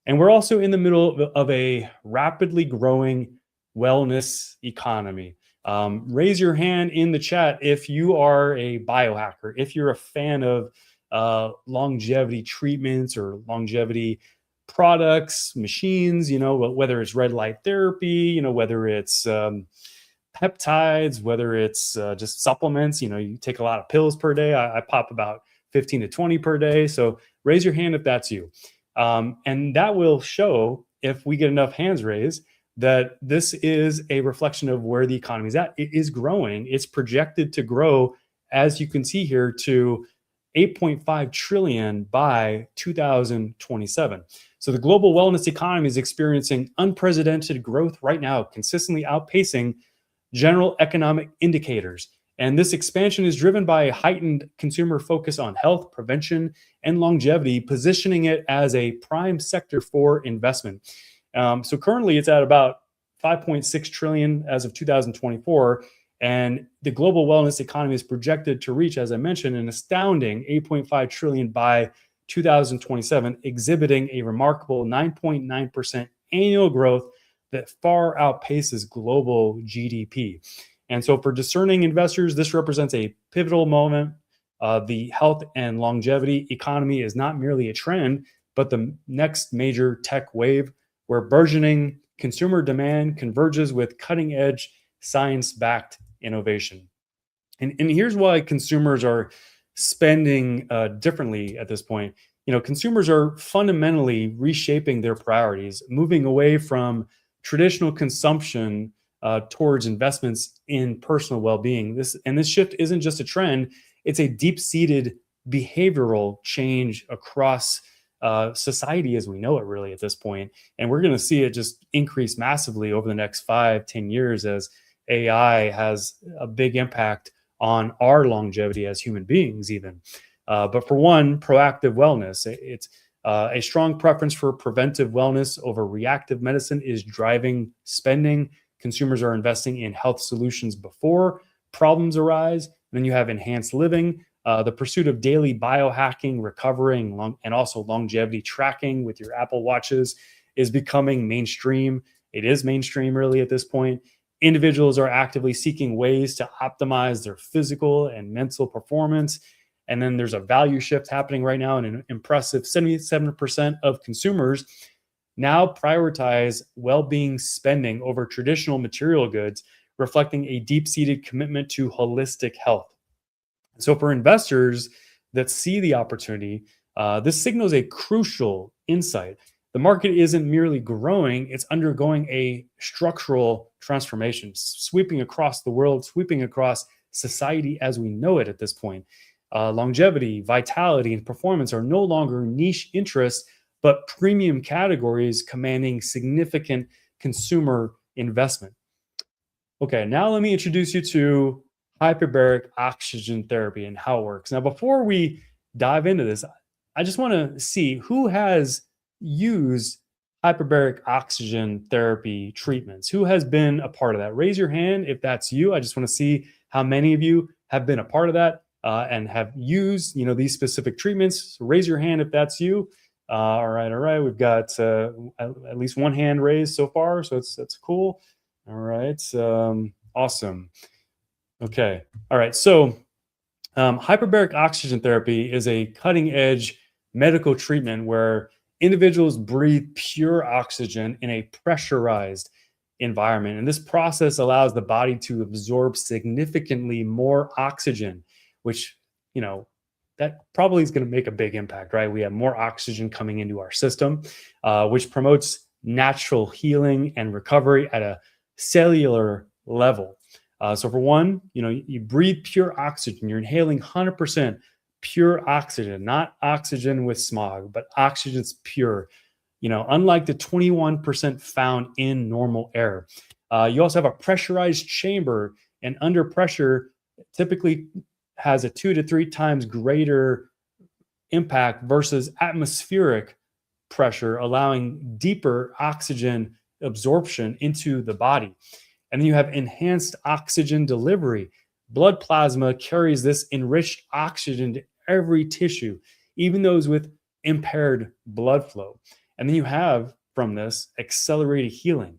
And we're also in the middle of a rapidly growing wellness economy. Raise your hand in the chat if you are a biohacker, if you're a fan of longevity treatments or longevity products, machines, whether it's red light therapy, whether it's peptides, whether it's just supplements, you take a lot of pills per day. I pop about 15 to 20 per day. So raise your hand if that's you. And that will show, if we get enough hands raised, that this is a reflection of where the economy is at. It is growing. It's projected to grow, as you can see here, to 8.5 trillion by 2027. So the global wellness economy is experiencing unprecedented growth right now, consistently outpacing general economic indicators. And this expansion is driven by a heightened consumer focus on health, prevention, and longevity, positioning it as a prime sector for investment. So currently it's at about 5.6 trillion as of 2024. And the global wellness economy is projected to reach, as I mentioned, an astounding 8.5 trillion by 2027, exhibiting a remarkable 9.9% annual growth that far outpaces global GDP. And so for discerning investors, this represents a pivotal moment. The health and longevity economy is not merely a trend, but the next major tech wave where burgeoning consumer demand converges with cutting-edge science-backed innovation. And here's why consumers are spending differently at this point. Consumers are fundamentally reshaping their priorities, moving away from traditional consumption towards investments in personal well-being. This shift isn't just a trend; it's a deep-seated behavioral change across society as we know it, really, at this point. And we're going to see it just increase massively over the next 5-10 years as AI has a big impact on our longevity as human beings, even. But for one, proactive wellness. It's a strong preference for preventive wellness over reactive medicine is driving spending. Consumers are investing in health solutions before problems arise. Then you have enhanced living. The pursuit of daily biohacking, recovering, and also longevity tracking with your Apple Watches is becoming mainstream. It is mainstream, really, at this point. Individuals are actively seeking ways to optimize their physical and mental performance. And then there's a value shift happening right now, and an impressive 77% of consumers now prioritize well-being spending over traditional material goods, reflecting a deep-seated commitment to holistic health. So for investors that see the opportunity, this signals a crucial insight. The market isn't merely growing, it's undergoing a structural transformation, sweeping across the world, sweeping across society as we know it at this point. Longevity, vitality, and performance are no longer niche interests, but premium categories commanding significant consumer investment. Okay, now let me introduce you to hyperbaric oxygen therapy and how it works. Now, before we dive into this, I just want to see who has used hyperbaric oxygen therapy treatments. Who has been a part of that? Raise your hand if that's you. I just want to see how many of you have been a part of that and have used, these specific treatments. So raise your hand if that's you. All right. We've got at least one hand raised so far, so that's cool. All right. Awesome. Okay. All right. So, hyperbaric oxygen therapy is a cutting edge medical treatment where individuals breathe pure oxygen in a pressurized environment. And this process allows the body to absorb significantly more oxygen, which, that probably is going to make a big impact, right? We have more oxygen coming into our system, which promotes natural healing and recovery at a cellular level. So for one, you breathe pure oxygen. You're inhaling 100% pure oxygen, not oxygen with smog, but oxygen's pure. Unlike the 21% found in normal air. You also have a pressurized chamber, and under pressure, typically has a 2 to 3 times greater impact versus atmospheric pressure, allowing deeper oxygen absorption into the body. And then you have enhanced oxygen delivery. Blood plasma carries this enriched oxygen to every tissue, even those with impaired blood flow. And then you have, from this, accelerated healing.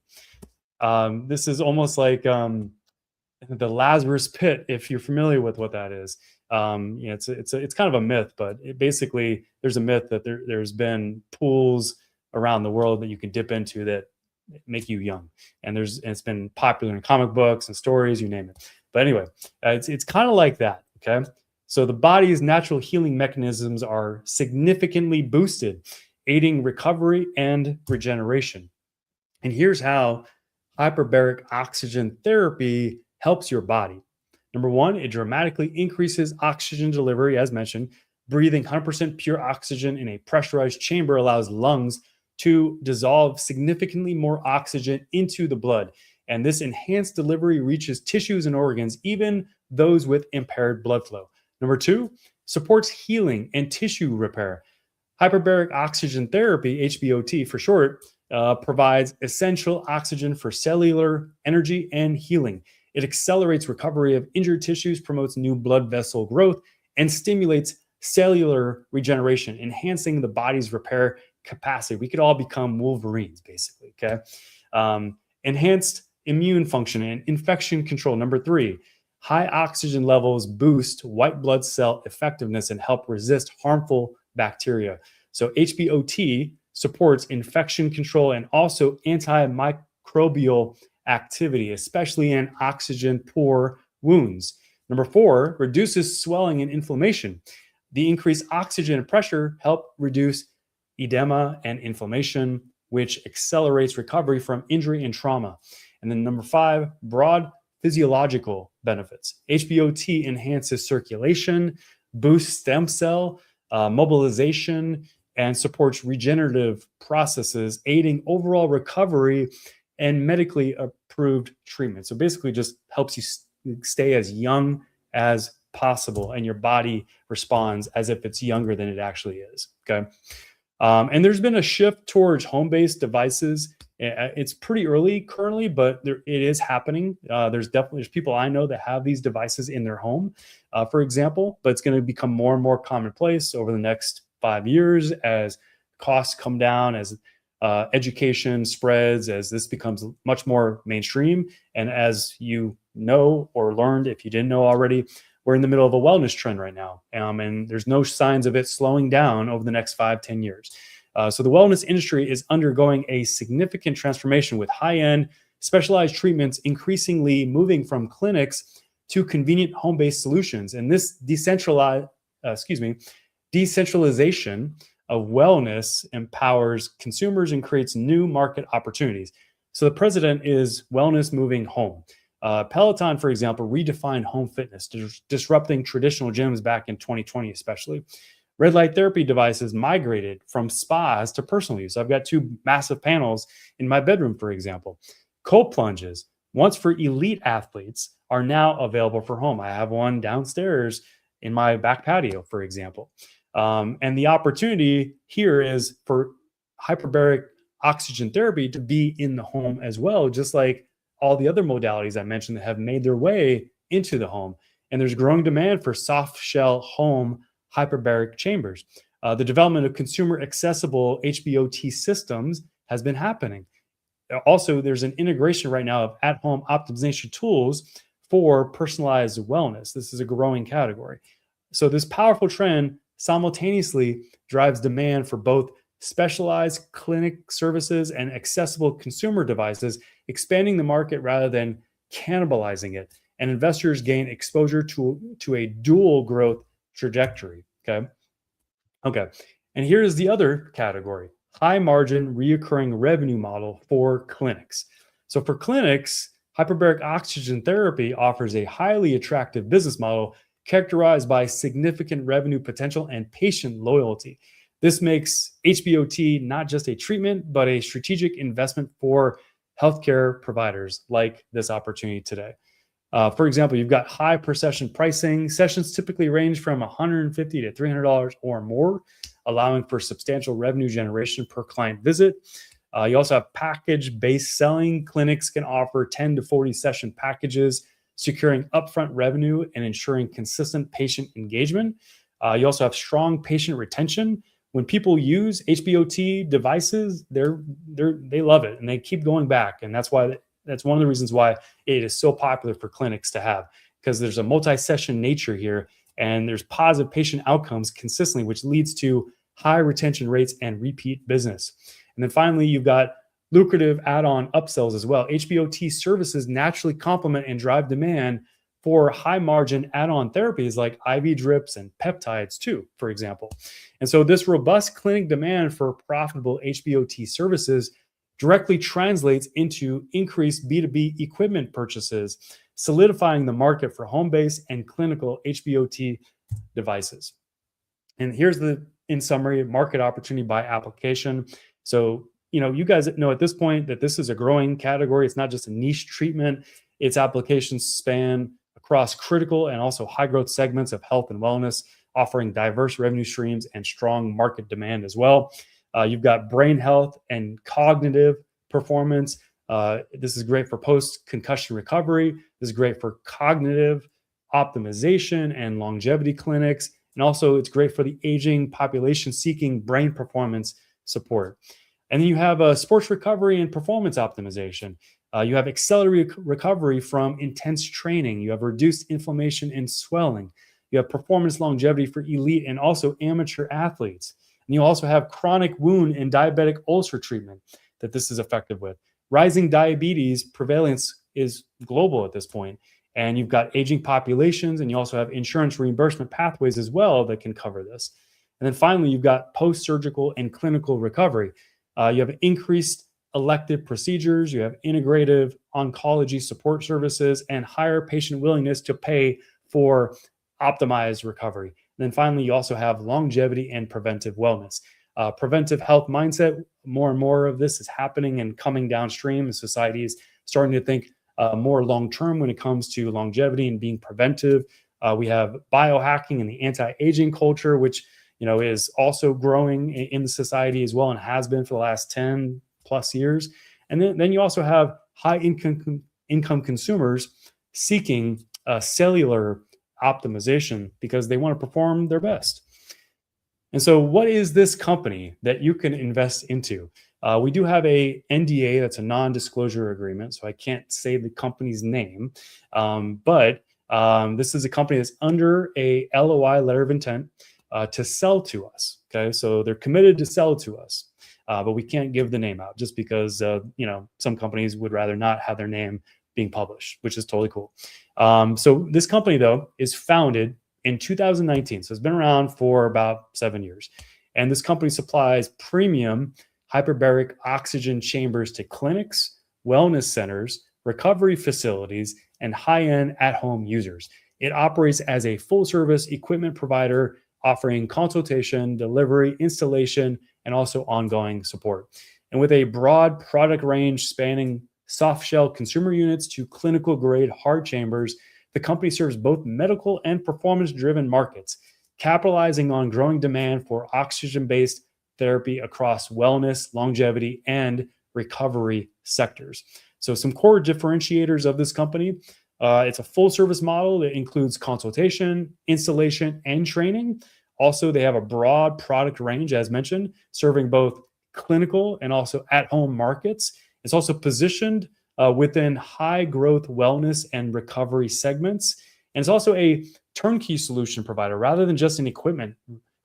This is almost like the Lazarus pit, if you're familiar with what that is. It's kind of a myth, but basically there's a myth that there's been pools around the world that you can dip into that make you young, and it's been popular in comic books and stories, you name it. But anyway, it's kind of like that. Okay, so the body's natural healing mechanisms are significantly boosted, aiding recovery and regeneration. And here's how hyperbaric oxygen therapy helps your body. Number one, it dramatically increases oxygen delivery, as mentioned. Breathing 100% pure oxygen in a pressurized chamber allows lungs to dissolve significantly more oxygen into the blood. And this enhanced delivery reaches tissues and organs, even those with impaired blood flow. Number two, supports healing and tissue repair. Hyperbaric oxygen therapy, HBOT for short, provides essential oxygen for cellular energy and healing. It accelerates recovery of injured tissues, promotes new blood vessel growth, and stimulates cellular regeneration, enhancing the body's repair capacity. We could all become Wolverines, basically. Okay. Enhanced immune function and infection control. Number three, high oxygen levels boost white blood cell effectiveness and help resist harmful bacteria. So HBOT supports infection control and also antimicrobial activity, especially in oxygen poor wounds. Number four, reduces swelling and inflammation. The increased oxygen and pressure help reduce edema and inflammation, which accelerates recovery from injury and trauma. And then number five, broad physiological benefits. HBOT enhances circulation, boosts stem cell mobilization, and supports regenerative processes, aiding overall recovery and medically approved treatment. So basically just helps you stay as young as possible, and your body responds as if it's younger than it actually is. Okay. And there's been a shift towards home-based devices. It's pretty early currently, but it is happening. There's people I know that have these devices in their home, for example, but it's going to become more and more commonplace over the next 5 years as costs come down, as education spreads, as this becomes much more mainstream. And as you know or learned, if you didn't know already, we're in the middle of a wellness trend right now. And there's no signs of it slowing down over the next 5-10 years. So the wellness industry is undergoing a significant transformation with high-end specialized treatments increasingly moving from clinics to convenient home-based solutions. And this decentralization of wellness empowers consumers and creates new market opportunities. So the president is wellness moving home. Peloton, for example, redefined home fitness, disrupting traditional gyms back in 2020, especially. Red light therapy devices migrated from spas to personal use. I've got two massive panels in my bedroom, for example. Cold plunges, once for elite athletes, are now available for home. I have one downstairs in my back patio, for example. And the opportunity here is for hyperbaric oxygen therapy to be in the home as well, just like all the other modalities I mentioned that have made their way into the home. And there's growing demand for soft shell home hyperbaric chambers. The development of consumer accessible HBOT systems has been happening. Also, there's an integration right now of at-home optimization tools for personalized wellness. This is a growing category. So this powerful trend simultaneously drives demand for both specialized clinic services and accessible consumer devices, expanding the market rather than cannibalizing it. And investors gain exposure to a dual growth trajectory. Okay. And here's the other category: high margin reoccurring revenue model for clinics. So for clinics, hyperbaric oxygen therapy offers a highly attractive business model characterized by significant revenue potential and patient loyalty. This makes HBOT not just a treatment, but a strategic investment for healthcare providers like this opportunity today. For example, you've got high per session pricing. Sessions typically range from $150 to $300 or more, allowing for substantial revenue generation per client visit. You also have package-based selling. Clinics can offer 10 to 40 session packages, securing upfront revenue and ensuring consistent patient engagement. You also have strong patient retention. When people use HBOT devices, they love it and they keep going back, and that's one of the reasons why it is so popular for clinics to have, because there's a multi-session nature here and there's positive patient outcomes consistently, which leads to high retention rates and repeat business. And then finally, you've got lucrative add-on upsells as well. HBOT services naturally complement and drive demand for high margin add-on therapies like IV drips and peptides too, for example. And so this robust clinic demand for profitable HBOT services directly translates into increased B2B equipment purchases, solidifying the market for home-based and clinical HBOT devices. And here's in summary, market opportunity by application. So, you guys know at this point that this is a growing category. It's not just a niche treatment. Its applications span across critical and also high growth segments of health and wellness, offering diverse revenue streams and strong market demand as well. You've got brain health and cognitive performance. This is great for post-concussion recovery. This is great for cognitive optimization and longevity clinics. And also it's great for the aging population seeking brain performance support. And then you have sports recovery and performance optimization. You have accelerated recovery from intense training. You have reduced inflammation and swelling. You have performance longevity for elite and also amateur athletes. And you also have chronic wound and diabetic ulcer treatment that this is effective with. Rising diabetes prevalence is global at this point. And you've got aging populations, and you also have insurance reimbursement pathways as well that can cover this. And then finally, you've got post-surgical and clinical recovery. You have increased elective procedures, you have integrative oncology support services, and higher patient willingness to pay for optimized recovery. And then finally, you also have longevity and preventive wellness. Preventive health mindset, more and more of this is happening and coming downstream. Society is starting to think more long-term when it comes to longevity and being preventive. We have biohacking and the anti-aging culture, which is also growing in the society as well and has been for the last 10 plus years. And then you also have high income consumers seeking cellular optimization because they want to perform their best. And so what is this company that you can invest into? We do have a NDA, that's a non-disclosure agreement, so I can't say the company's name, but this is a company that's under a LOI, letter of intent, to sell to us. Okay, so they're committed to sell to us, but we can't give the name out just because some companies would rather not have their name being published, which is totally cool. So this company though is founded in 2019, so it's been around for about 7 years, And this company supplies premium hyperbaric oxygen chambers to clinics, wellness centers, recovery facilities, and high-end at-home users. It operates as a full-service equipment provider, offering consultation, delivery, installation, and also ongoing support. And with a broad product range spanning soft shell consumer units to clinical grade hard chambers, the company serves both medical and performance driven markets, capitalizing on growing demand for oxygen based therapy across wellness, longevity, and recovery sectors. So, some core differentiators of this company: it's a full service model that includes consultation, installation, and training. Also, they have a broad product range, as mentioned, serving both clinical and also at home markets. It's also positioned within high growth wellness and recovery segments. And it's also a turnkey solution provider rather than just an equipment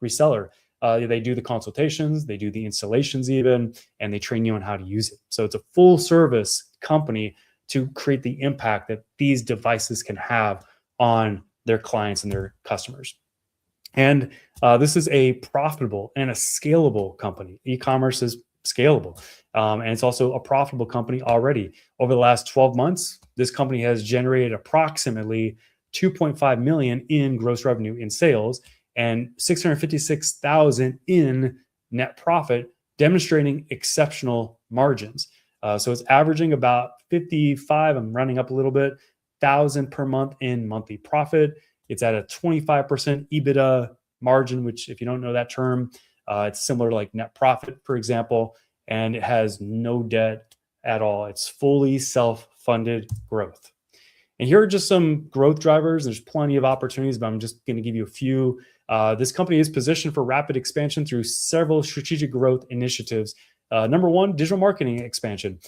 reseller. They do the consultations, they do the installations even, and they train you on how to use it. So it's a full service company to create the impact that these devices can have on their clients and their customers. And this is a profitable and a scalable company. E-commerce is scalable. And it's also a profitable company already. Over the last 12 months, this company has generated approximately 2.5 million in gross revenue in sales and 656,000 in net profit, demonstrating exceptional margins. So it's averaging about 55, I'm running up a little bit, thousand per month in monthly profit. It's at a 25% EBITDA margin, which if you don't know that term, it's similar to like net profit, for example, and it has no debt at all. It's fully self-funded growth. And here are just some growth drivers. There's plenty of opportunities, but I'm just going to give you a few. This company is positioned for rapid expansion through several strategic growth initiatives. Number one, digital marketing expansion.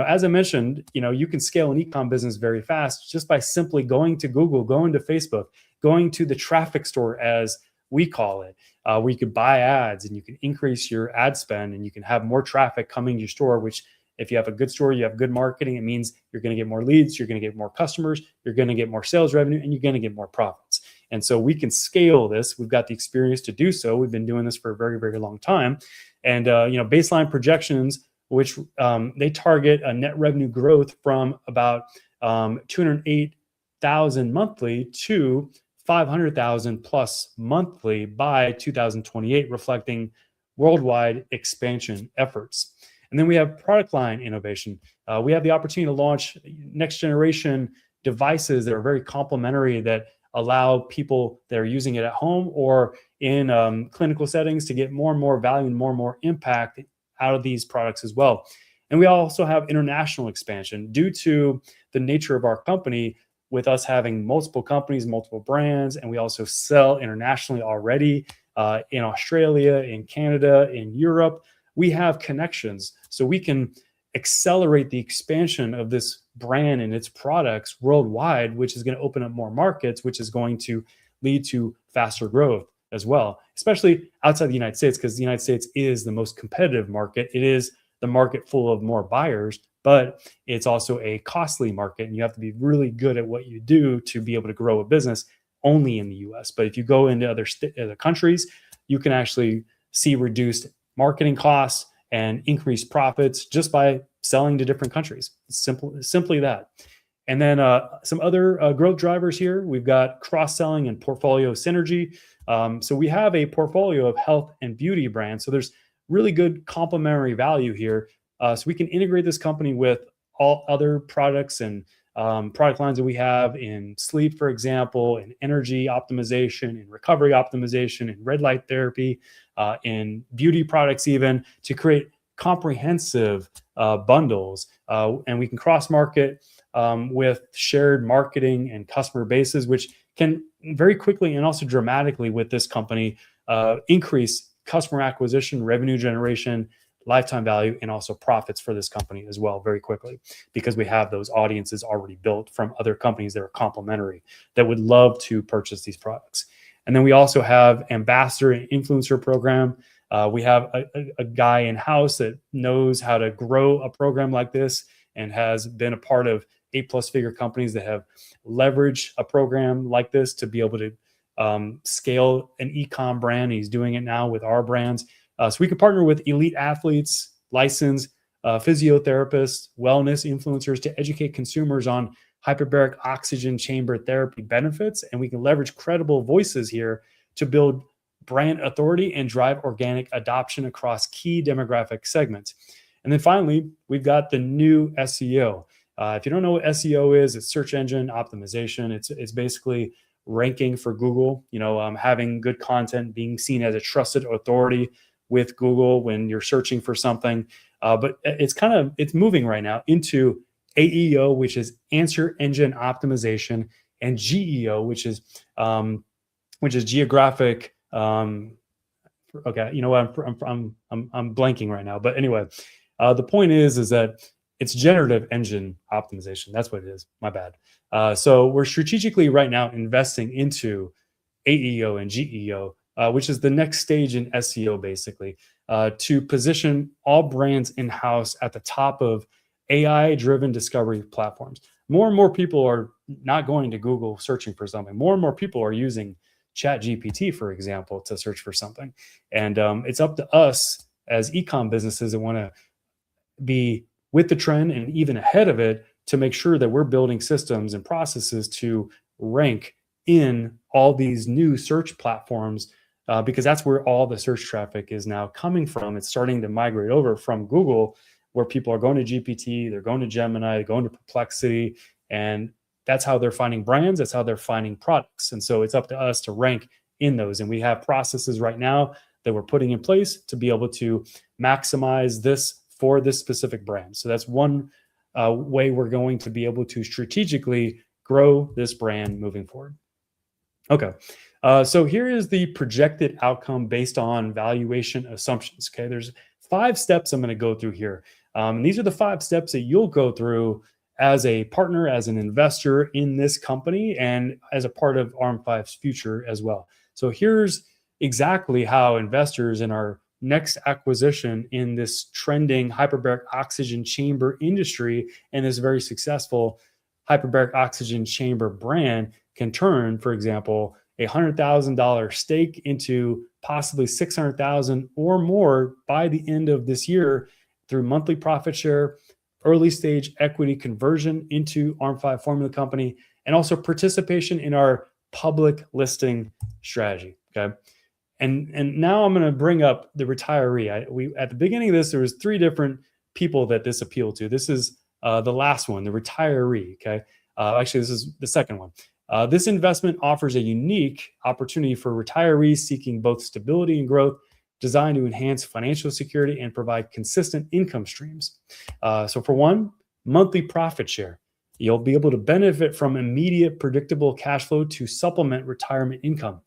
As I mentioned, you can scale an e-com business very fast just by simply going to Google, going to Facebook, going to the traffic store, as we call it, where you could buy ads and you can increase your ad spend and you can have more traffic coming to your store, which if you have a good store, you have good marketing, it means you're going to get more leads, you're going to get more customers, you're going to get more sales revenue, and you're going to get more profits. And so we can scale this. We've got the experience to do so. We've been doing this for a very, very long time. And, baseline projections, which they target a net revenue growth from about 208,000 monthly to 500,000 plus monthly by 2028, reflecting worldwide expansion efforts. And then we have product line innovation. We have the opportunity to launch next generation devices that are very complementary, that allow people that are using it at home or in clinical settings to get more and more value and more impact out of these products as well. And we also have international expansion due to the nature of our company, with us having multiple companies, multiple brands, and we also sell internationally already in Australia, in Canada, in Europe. We have connections, so we can accelerate the expansion of this brand and its products worldwide, which is going to open up more markets, which is going to lead to faster growth as well, especially outside the United States, because the United States is the most competitive market. It is the market full of more buyers, but it's also a costly market, and you have to be really good at what you do to be able to grow a business only in the US. But if you go into other countries, you can actually see reduced marketing costs and increased profits just by selling to different countries. It's simply that. And then some other growth drivers here. We've got cross-selling and portfolio synergy. So we have a portfolio of health and beauty brands. So there's really good complementary value here. So we can integrate this company with all other products and product lines that we have in sleep, for example, in energy optimization, in recovery optimization, in red light therapy, in beauty products even, to create comprehensive bundles. And we can cross-market with shared marketing and customer bases, which can very quickly and also dramatically with this company increase customer acquisition, revenue generation, lifetime value, and also profits for this company as well very quickly, because we have those audiences already built from other companies that are complementary that would love to purchase these products. And then we also have ambassador and influencer program. We have a guy in-house that knows how to grow a program like this and has been a part of 8+ figure companies that have leveraged a program like this to be able to scale an e-com brand. He's doing it now with our brands. So we can partner with elite athletes, licensed physiotherapists, wellness influencers to educate consumers on hyperbaric oxygen chamber therapy benefits. And we can leverage credible voices here to build brand authority and drive organic adoption across key demographic segments. And then finally, we've got the new SEO. If you don't know what SEO is, it's search engine optimization. It's basically ranking for Google, having good content, being seen as a trusted authority with Google when you're searching for something. But it's moving right now into AEO, which is answer engine optimization, and GEO, which is geographic. Okay, you know what? I'm blanking right now. But anyway, the point is that it's generative engine optimization. That's what it is. My bad. So we're strategically right now investing into AEO and GEO, which is the next stage in SEO, basically, to position all brands in-house at the top of AI-driven discovery platforms. More and more people are not going to Google searching for something. More and more people are using ChatGPT, for example, to search for something. And it's up to us as e-com businesses that want to be with the trend and even ahead of it to make sure that we're building systems and processes to rank in all these new search platforms, because that's where all the search traffic is now coming from. It's starting to migrate over from Google, where people are going to GPT, they're going to Gemini, they're going to Perplexity, and that's how they're finding brands, that's how they're finding products. And so it's up to us to rank in those. And we have processes right now that we're putting in place to be able to maximize this for this specific brand. So that's one way we're going to be able to strategically grow this brand moving forward. Okay, so here is the projected outcome based on valuation assumptions. Okay, there's 5 steps I'm going to go through here. And these are the 5 steps that you'll go through as a partner, as an investor in this company, and as a part of ARM5's future as well. So here's exactly how investors in our next acquisition in this trending hyperbaric oxygen chamber industry and this very successful hyperbaric oxygen chamber brand can turn, for example, a $100,000 stake into possibly $600,000 or more by the end of this year through monthly profit share, early stage equity conversion into ARM5 Formula Company, and also participation in our public listing strategy. Okay. And now I'm going to bring up the retiree. We at the beginning of this, there was 3 different people that this appealed to. This is the last one, the retiree. Okay. Actually, this is the second one. This investment offers a unique opportunity for retirees seeking both stability and growth, designed to enhance financial security and provide consistent income streams. So for one, monthly profit share. You'll be able to benefit from immediate predictable cash flow to supplement retirement income.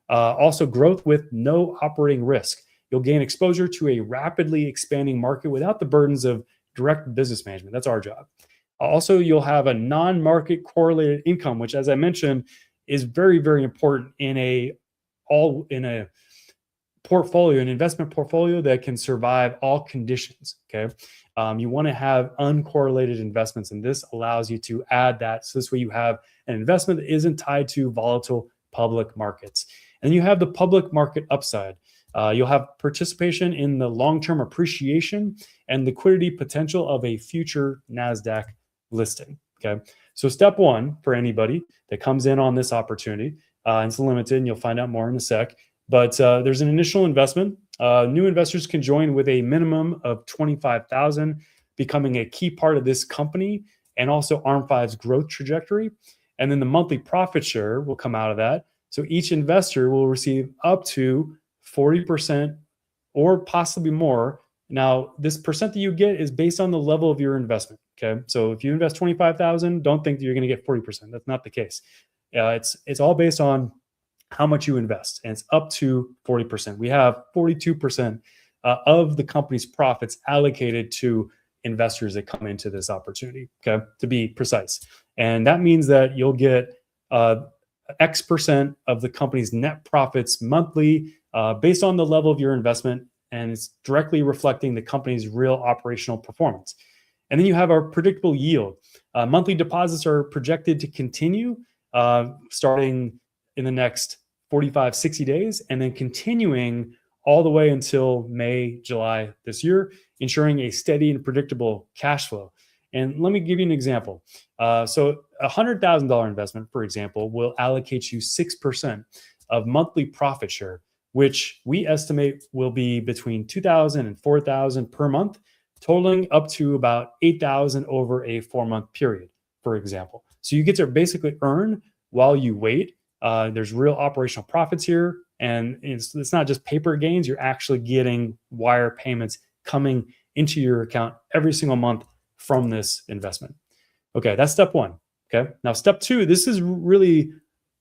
Also, growth with no operating risk. You'll gain exposure to a rapidly expanding market without the burdens of direct business management. That's our job. Also, you'll have a non-market correlated income, which, as I mentioned, is very, very important in a portfolio, an investment portfolio that can survive all conditions. Okay, you want to have uncorrelated investments, and this allows you to add that. So this way, you have an investment that isn't tied to volatile public markets. And you have the public market upside. You'll have participation in the long-term appreciation and liquidity potential of a future NASDAQ listing. Okay, so step 1 for anybody that comes in on this opportunity, and it's limited, and you'll find out more in a sec. But there's an initial investment. New investors can join with a minimum of $25,000, becoming a key part of this company and also ARM5's growth trajectory. And then the monthly profit share will come out of that. So each investor will receive up to 40% or possibly more. Now, this percent that you get is based on the level of your investment. Okay, so if you invest $25,000, don't think that you're going to get 40%. That's not the case. It's all based on how much you invest, and it's up to 40%. We have 42% of the company's profits allocated to investors that come into this opportunity. Okay, to be precise, and that means that you'll get X% of the company's net profits monthly based on the level of your investment, and it's directly reflecting the company's real operational performance. And then you have our predictable yield. Monthly deposits are projected to continue starting in the next 45, 60 days, and then continuing all the way until May, July this year, ensuring a steady and predictable cash flow. And let me give you an example. So a $100,000 investment, for example, will allocate you 6% of monthly profit share, which we estimate will be between $2,000 and $4,000 per month, totaling up to about $8,000 over a 4-month period, for example. So you get to basically earn while you wait. There's real operational profits here, and it's not just paper gains. You're actually getting wire payments coming into your account every single month from this investment. Okay, that's step one. Okay, now step two, this is really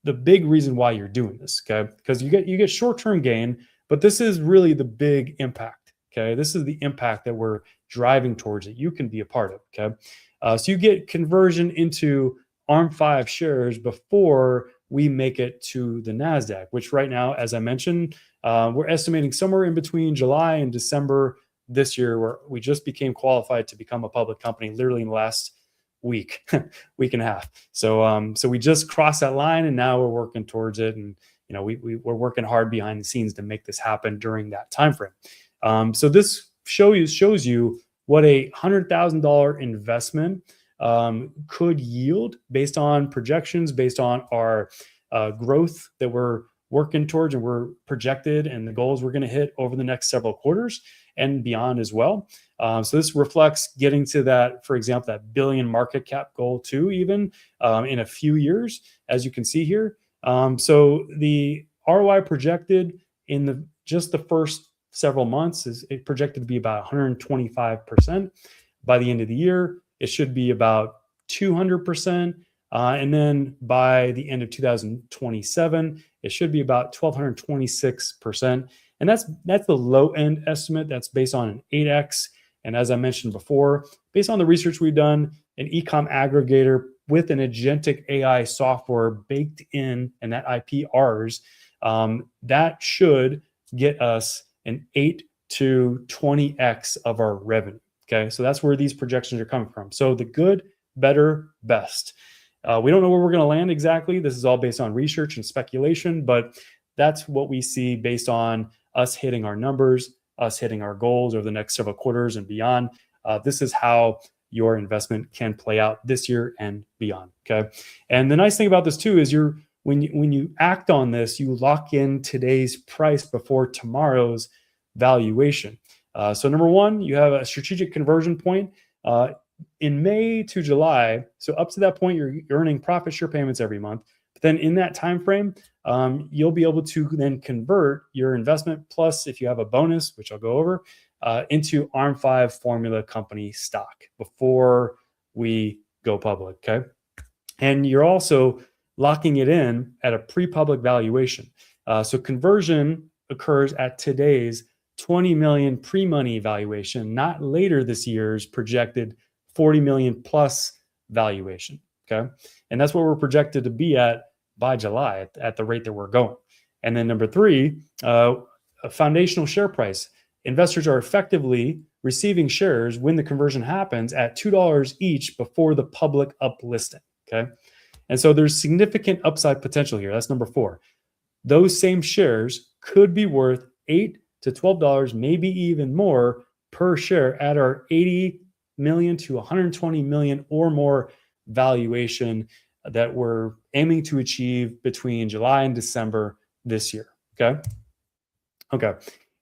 the big reason why you're doing this. Okay, because you get short-term gain, but this is really the big impact. Okay, this is the impact that we're driving towards that you can be a part of. Okay, so you get conversion into ARM5 shares before we make it to the NASDAQ, which right now, as I mentioned, we're estimating somewhere in between July and December this year, where we just became qualified to become a public company literally in the last week, week and a half. So we just crossed that line, and now we're working towards it. And we're working hard behind the scenes to make this happen during that time frame. So this shows you what a $100,000 investment could yield based on projections, based on our growth that we're working towards and we're projected, and the goals we're going to hit over the next several quarters and beyond as well. So this reflects getting to that, for example, that billion market cap goal too, even in a few years, as you can see here. So the ROI projected in just the first several months is projected to be about 125%. By the end of the year, it should be about 200%. And then by the end of 2027, it should be about 1,226%. And that's the low end estimate. That's based on an 8x. And as I mentioned before, based on the research we've done, an e-com aggregator with an agentic AI software baked in, and that IP ours, that should get us an 8 to 20x of our revenue. Okay, so that's where these projections are coming from. So the good, better, best. We don't know where we're going to land exactly. This is all based on research and speculation, but that's what we see based on us hitting our numbers, us hitting our goals over the next several quarters and beyond. This is how your investment can play out this year and beyond. Okay, and the nice thing about this too is when you act on this, you lock in today's price before tomorrow's valuation. So number one, you have a strategic conversion point in May to July. So up to that point, you're earning profit share payments every month. But then in that time frame, you'll be able to then convert your investment, plus if you have a bonus, which I'll go over, into ARM5 formula company stock before we go public. Okay, and you're also locking it in at a pre-public valuation. So conversion occurs at today's 20 million pre-money valuation, not later this year's projected 40 million plus valuation. Okay, and that's what we're projected to be at by July at the rate that we're going. And then number three, a foundational share price. Investors are effectively receiving shares when the conversion happens at $2 each before the public uplisting. Okay, and so there's significant upside potential here. That's number four. Those same shares could be worth $8 to $12, maybe even more per share at our 80 million to 120 million or more valuation that we're aiming to achieve between July and December this year. Okay.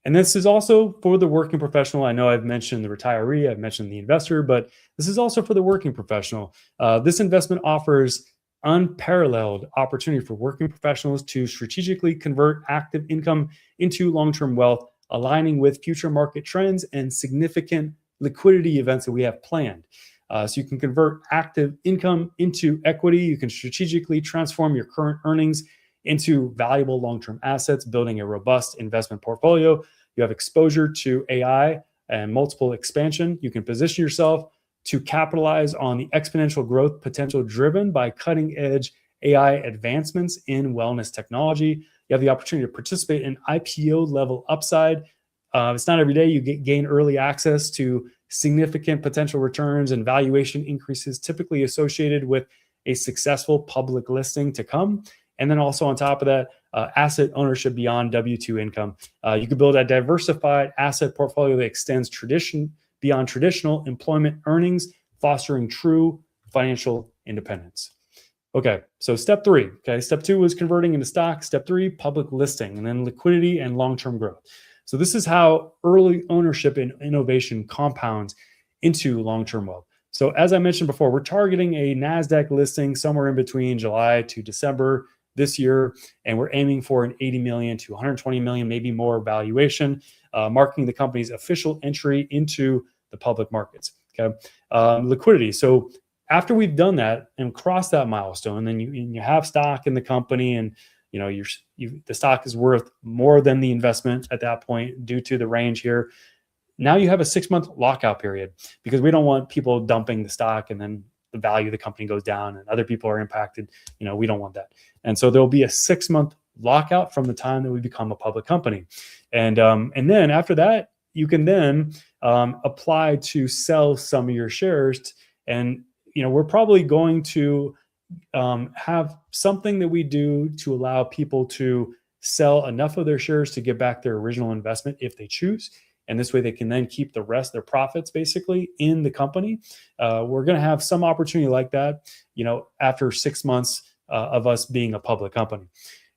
And this is also for the working professional. I know I've mentioned the retiree, I've mentioned the investor, but this is also for the working professional. This investment offers unparalleled opportunity for working professionals to strategically convert active income into long-term wealth, aligning with future market trends and significant liquidity events that we have planned. So you can convert active income into equity. You can strategically transform your current earnings into valuable long-term assets, building a robust investment portfolio. You have exposure to AI and multiple expansion. You can position yourself to capitalize on the exponential growth potential driven by cutting-edge AI advancements in wellness technology. You have the opportunity to participate in IPO-level upside. It's not every day you gain early access to significant potential returns and valuation increases typically associated with a successful public listing to come. And then also on top of that, asset ownership beyond W-2 income. You could build a diversified asset portfolio that extends beyond traditional employment earnings, fostering true financial independence. Okay, so step 3. Okay, step 2 was converting into stock. Step 3, public listing, and then liquidity and long-term growth. So this is how early ownership and innovation compounds into long-term wealth. So as I mentioned before, we're targeting a NASDAQ listing somewhere in between July to December this year, and we're aiming for an 80 million to 120 million, maybe more valuation, marking the company's official entry into the public markets. Okay, liquidity. So after we've done that and crossed that milestone, then you have stock in the company, and the stock is worth more than the investment at that point due to the range here. Now you have a 6-month lockout period, because we don't want people dumping the stock and then the value of the company goes down and other people are impacted. We don't want that. And so there'll be a 6-month lockout from the time that we become a public company. And then after that, you can then apply to sell some of your shares. And we're probably going to have something that we do to allow people to sell enough of their shares to get back their original investment if they choose. And this way they can then keep the rest, their profits basically, in the company. We're going to have some opportunity like that, after 6 months of us being a public company.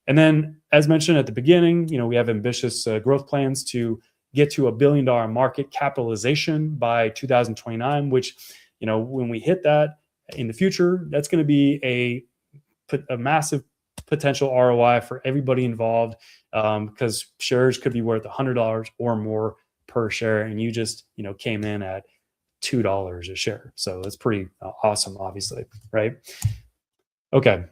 And then, as mentioned at the beginning, we have ambitious growth plans to get to $1 billion market capitalization by 2029, which, when we hit that in the future, that's going to be a massive potential ROI for everybody involved, because shares could be worth $100 or more per share, and you just came in at $2 a share. So that's pretty awesome, obviously, right? Okay,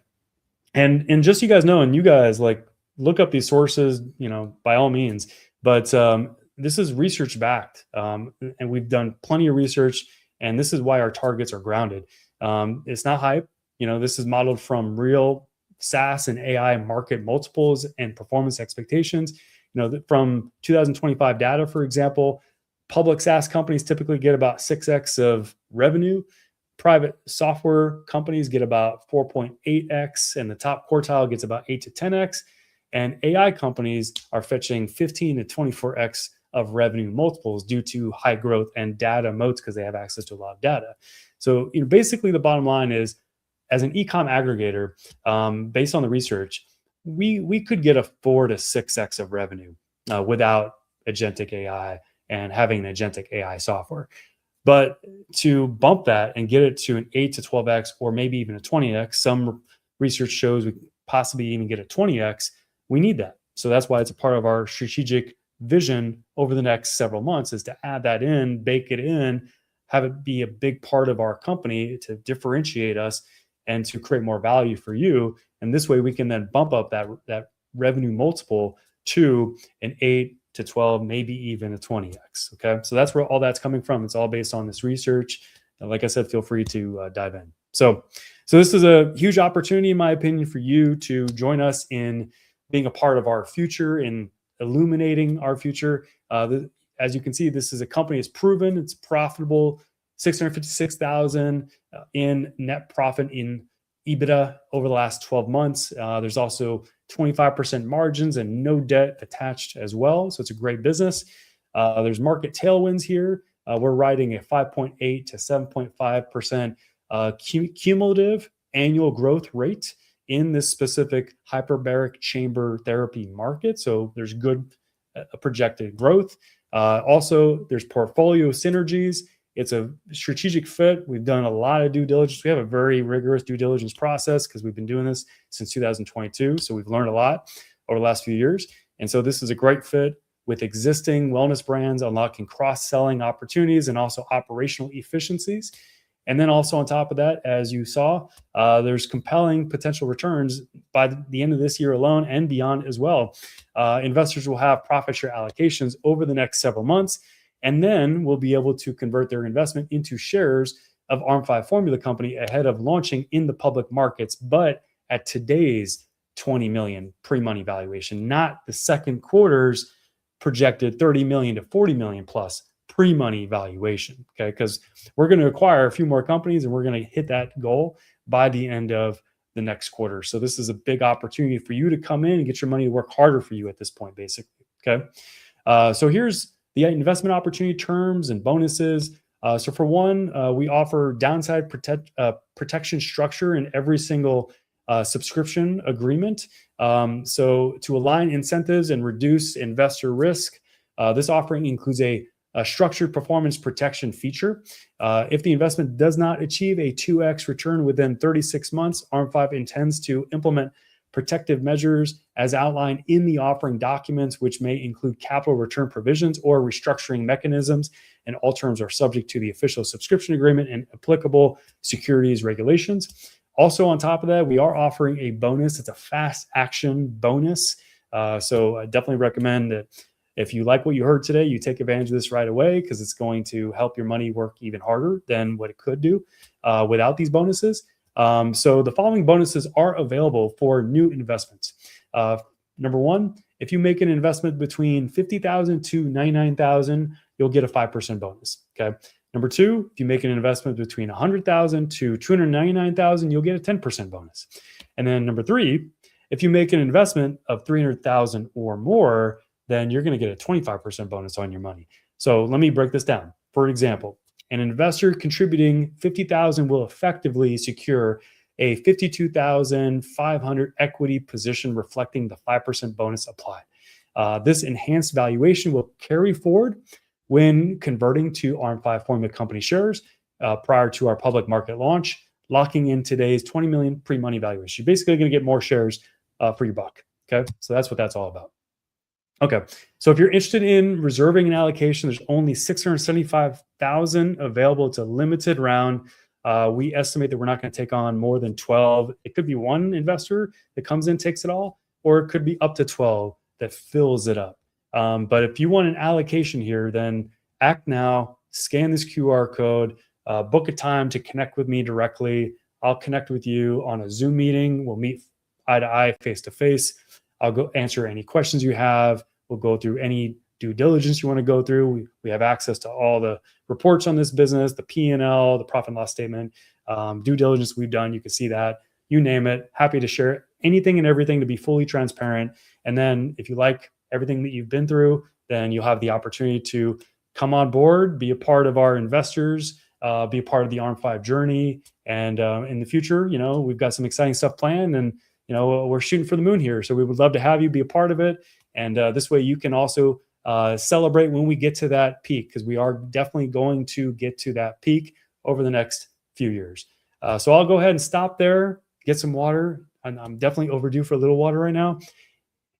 and just so you guys know, and you guys look up these sources, by all means. But this is research backed, and we've done plenty of research, and this is why our targets are grounded. It's not hype. This is modeled from real SaaS and AI market multiples and performance expectations. From 2025 data, for example, public SaaS companies typically get about 6x of revenue. Private software companies get about 4.8x, and the top quartile gets about 8 to 10x. And AI companies are fetching 15 to 24x of revenue multiples due to high growth and data moats, because they have access to a lot of data. So basically the bottom line is, as an e-com aggregator, based on the research, we could get a 4 to 6x of revenue without agentic AI and having an agentic AI software. But to bump that and get it to an 8 to 12x, or maybe even a 20x, some research shows we possibly even get a 20x, we need that. So that's why it's a part of our strategic vision over the next several months, is to add that in, bake it in, have it be a big part of our company to differentiate us and to create more value for you. And this way we can then bump up that revenue multiple to an 8 to 12, maybe even a 20x. Okay, so that's where all that's coming from. It's all based on this research. And like I said, feel free to dive in. So this is a huge opportunity, in my opinion, for you to join us in being a part of our future, in illuminating our future. As you can see, this is a company that's proven, it's profitable, 656,000 in net profit in EBITDA over the last 12 months. There's also 25% margins and no debt attached as well. So it's a great business. There's market tailwinds here. We're riding a 5.8 to 7.5% cumulative annual growth rate in this specific hyperbaric chamber therapy market. So there's good projected growth. Also, there's portfolio synergies. It's a strategic fit. We've done a lot of due diligence. We have a very rigorous due diligence process because we've been doing this since 2022. So we've learned a lot over the last few years. And so this is a great fit with existing wellness brands, unlocking cross-selling opportunities and also operational efficiencies. And then also on top of that, as you saw, there's compelling potential returns by the end of this year alone and beyond as well. Investors will have profit share allocations over the next several months, and then we'll be able to convert their investment into shares of ARM5 Formula Company ahead of launching in the public markets, but at today's 20 million pre-money valuation, not the second quarter's projected 30 million to 40 million plus pre-money valuation, okay? Because we're going to acquire a few more companies and we're going to hit that goal by the end of the next quarter. So this is a big opportunity for you to come in and get your money to work harder for you at this point, basically. Okay. So here's the investment opportunity terms and bonuses. So for one, we offer downside protection structure in every single subscription agreement. So to align incentives and reduce investor risk, this offering includes a structured performance protection feature. If the investment does not achieve a 2x return within 36 months, ARM5 intends to implement protective measures as outlined in the offering documents, which may include capital return provisions or restructuring mechanisms, and all terms are subject to the official subscription agreement and applicable securities regulations. Also, on top of that, we are offering a bonus. It's a fast action bonus. So I definitely recommend that if you like what you heard today, you take advantage of this right away, because it's going to help your money work even harder than what it could do without these bonuses. So the following bonuses are available for new investments. Number one, if you make an investment between $50,000 to $99,000, you'll get a 5% bonus. Okay. Number two, if you make an investment between $100,000 to $299,000, you'll get a 10% bonus. And then number three, if you make an investment of $300,000 or more, then you're going to get a 25% bonus on your money. So let me break this down. For example, an investor contributing $50,000 will effectively secure a $52,500 equity position, reflecting the 5% bonus applied. This enhanced valuation will carry forward when converting to ARM5 Formula Company shares prior to our public market launch, locking in today's $20 million pre-money valuation. You're basically going to get more shares for your buck. Okay, so that's what that's all about. Okay, so if you're interested in reserving an allocation, there's only 675,000 available. It's a limited round. We estimate that we're not going to take on more than 12. It could be one investor that comes in, takes it all, or it could be up to 12 that fills it up. But if you want an allocation here, then act now, scan this QR code, book a time to connect with me directly. I'll connect with you on a Zoom meeting. We'll meet eye to eye, face to face. I'll go answer any questions you have. We'll go through any due diligence you want to go through. We have access to all the reports on this business, the P&L, the profit and loss statement, due diligence we've done. You can see that. You name it. Happy to share anything and everything to be fully transparent. And then if you like everything that you've been through, then you'll have the opportunity to come on board, be a part of our investors, be a part of the ARM5 journey. And in the future, you know, we've got some exciting stuff planned, and you know, we're shooting for the moon here. So we would love to have you be a part of it. And this way you can also celebrate when we get to that peak, because we are definitely going to get to that peak over the next few years. So I'll go ahead and stop there, get some water. I'm definitely overdue for a little water right now.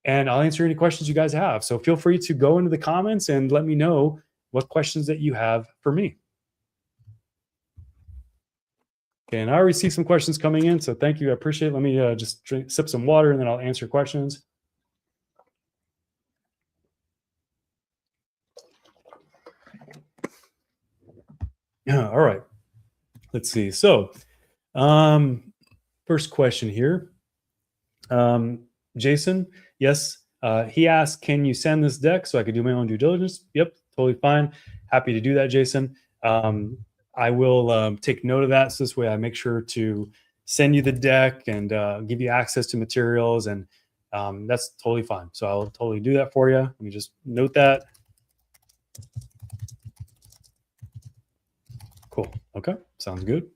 And I'll answer any questions you guys have. So feel free to go into the comments and let me know what questions that you have for me. Okay, and I already see some questions coming in, so thank you. I appreciate it. Let me just sip some water, and then I'll answer questions. Yeah, all right. Let's see. So, first question here. Jason, yes. He asked, can you send this deck so I could do my own due diligence? Yep, totally fine. Happy to do that, Jason. I will take note of that. So this way I make sure to send you the deck and give you access to materials, and that's totally fine. So I'll totally do that for you. Let me just note that. Cool. Okay. Sounds good.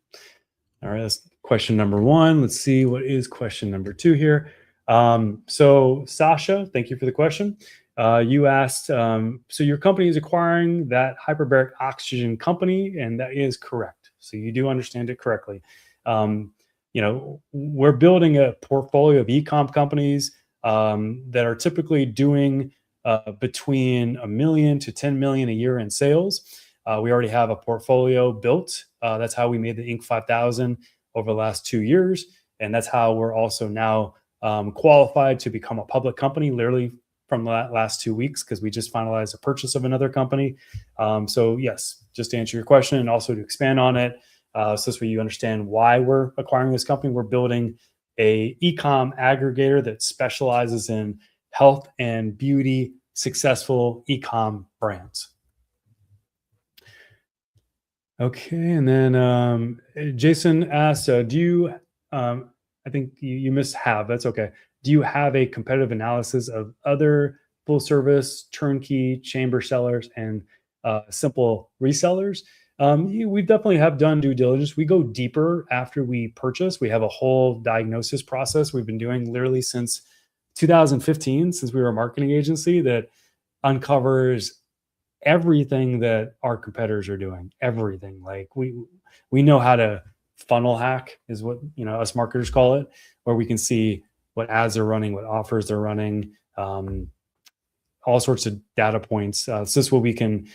All right. That's question number one. Let's see what is question number two here. So Sasha, thank you for the question. You asked, so your company is acquiring that Hyperbaric Oxygen company, and that is correct. So you do understand it correctly. You know, we're building a portfolio of e-com companies that are typically doing between $1 million to $10 million a year in sales. We already have a portfolio built. That's how we made the Inc. 5000 over the last 2 years. And that's how we're also now qualified to become a public company, literally from the last 2 weeks, because we just finalized a purchase of another company. So yes, just to answer your question and also to expand on it, so this way you understand why we're acquiring this company. We're building a e-com aggregator that specializes in health and beauty, successful e-com brands. Okay, and then Jason asked, do you I think you missed have. That's okay. Do you have a competitive analysis of other full service turnkey chamber sellers and simple resellers? We definitely have done due diligence. We go deeper after we purchase. We have a whole diagnosis process we've been doing literally since 2015, since we were a marketing agency, that uncovers everything that our competitors are doing. Everything. Like we know how to funnel hack, is what us marketers call it, where we can see what ads they're running, what offers they're running, all sorts of data points. So this is what we can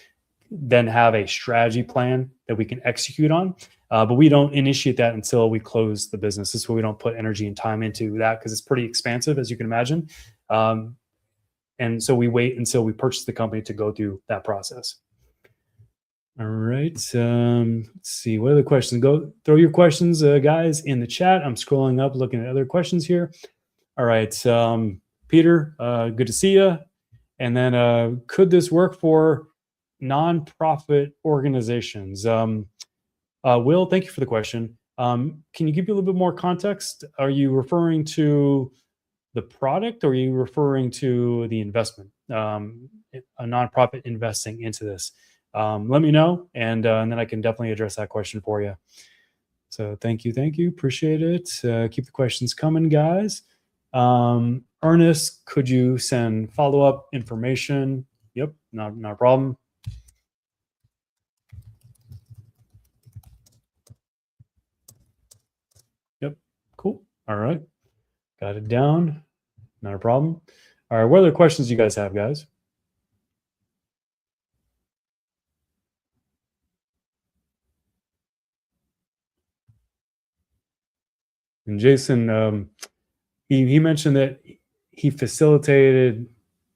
then have a strategy plan that we can execute on. But we don't initiate that until we close the business. This is why we don't put energy and time into that, because it's pretty expansive, as you can imagine. And so we wait until we purchase the company to go through that process. All right. Let's see. What other questions? Go throw your questions, guys, in the chat. I'm scrolling up, looking at other questions here. All right. Peter, good to see you. And then could this work for nonprofit organizations? Will, thank you for the question. Can you give me a little bit more context? Are you referring to the product, or are you referring to the investment? A nonprofit investing into this? Let me know, and then I can definitely address that question for you. So thank you, appreciate it. Keep the questions coming, guys. Ernest, could you send follow-up information? Yep, not a problem. Yep, cool. All right, got it down. Not a problem. All right, what other questions you guys have, guys? And Jason, he mentioned that he facilitated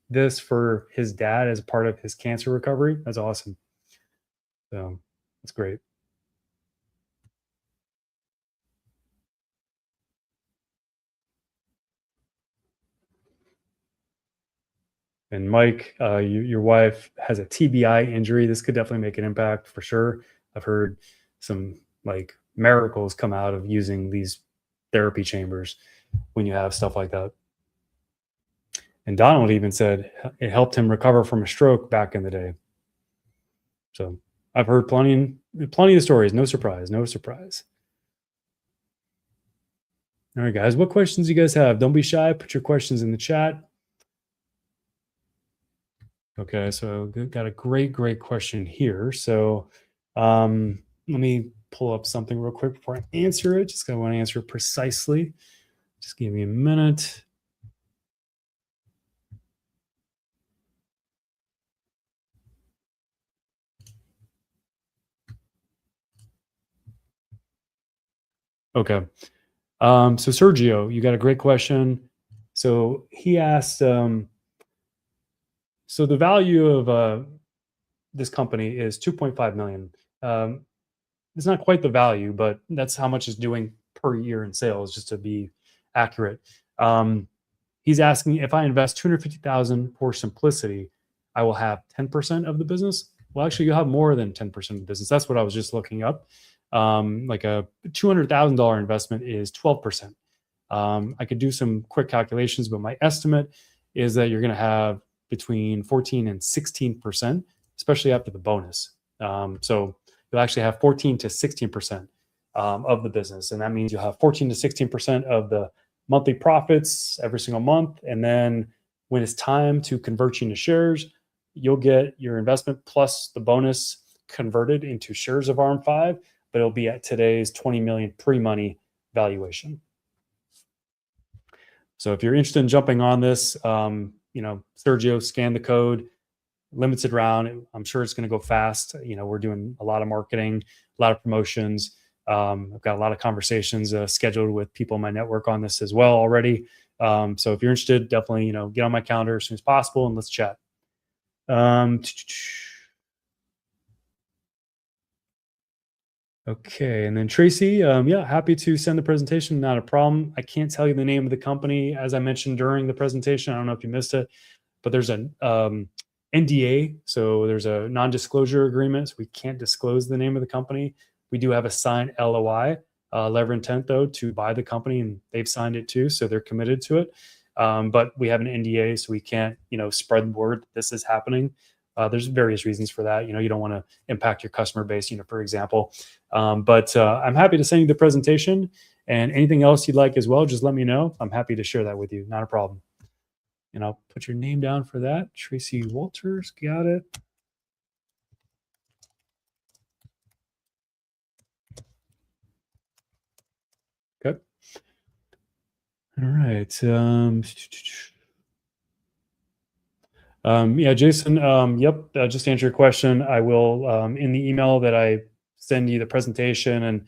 this for his dad as part of his cancer recovery. That's awesome. So that's great. And Mike, your wife has a TBI injury. This could definitely make an impact for sure. I've heard some like miracles come out of using these therapy chambers when you have stuff like that. And Donald even said it helped him recover from a stroke back in the day. So I've heard plenty of stories. No surprise. All right, guys, what questions you guys have? Don't be shy. Put your questions in the chat. Okay, so got a great question here. So let me pull up something real quick before I answer it. Just gonna want to answer it precisely. Just give me a minute. Okay. So Sergio, you got a great question. So he asked, so the value of this company is 2.5 million. It's not quite the value, but that's how much it's doing per year in sales, just to be accurate. He's asking, if I invest 250,000 for simplicity, I will have 10% of the business. Well, actually, you'll have more than 10% of the business. That's what I was just looking up. Like a $200,000 investment is 12%. I could do some quick calculations, but my estimate is that you're going to have between 14 and 16%, especially after the bonus. So you'll actually have 14 to 16% of the business. And that means you'll have 14 to 16% of the monthly profits every single month. And then when it's time to convert you into shares, you'll get your investment plus the bonus converted into shares of ARM5, but it'll be at today's 20 million pre-money valuation. So if you're interested in jumping on this, Sergio, scan the code, limited round. I'm sure it's going to go fast. We're doing a lot of marketing, a lot of promotions. I've got a lot of conversations scheduled with people in my network on this as well already. So if you're interested, definitely, get on my calendar as soon as possible and let's chat. Okay, and then Tracy, yeah, happy to send the presentation, not a problem. I can't tell you the name of the company, as I mentioned during the presentation. I don't know if you missed it, but there's an NDA, so there's a non-disclosure agreement. So we can't disclose the name of the company. We do have a signed LOI, letter of intent though to buy the company, and they've signed it too, so they're committed to it. But we have an NDA, so we can't, spread the word that this is happening. There's various reasons for that. You don't want to impact your customer base, for example. But I'm happy to send you the presentation, and anything else you'd like as well, just let me know. I'm happy to share that with you. Not a problem. And I'll put your name down for that. Tracy Walters, got it. Okay. All right. Yeah, Jason. Yep. Just to answer your question, I will in the email that I send you the presentation and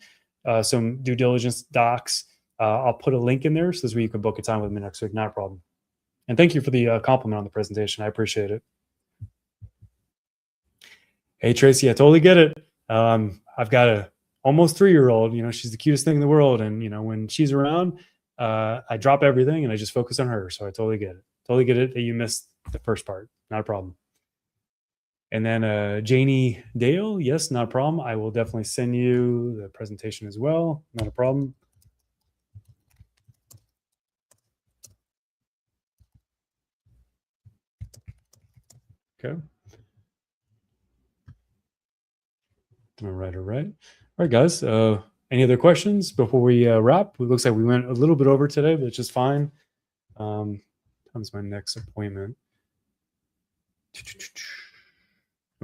some due diligence docs. I'll put a link in there so this way you can book a time with me next week. Not a problem. And thank you for the compliment on the presentation. I appreciate it. Hey, Tracy, I totally get it. I've got a almost 3-year-old. She's the cutest thing in the world, and when she's around, I drop everything and I just focus on her. So I totally get it. Totally get it that you missed the first part. Not a problem. And then Janie Dale, yes, not a problem. I will definitely send you the presentation as well. Not a problem. Okay. All right. All right, guys. Any other questions before we wrap? It looks like we went a little bit over today, but it's just fine. Comes my next appointment.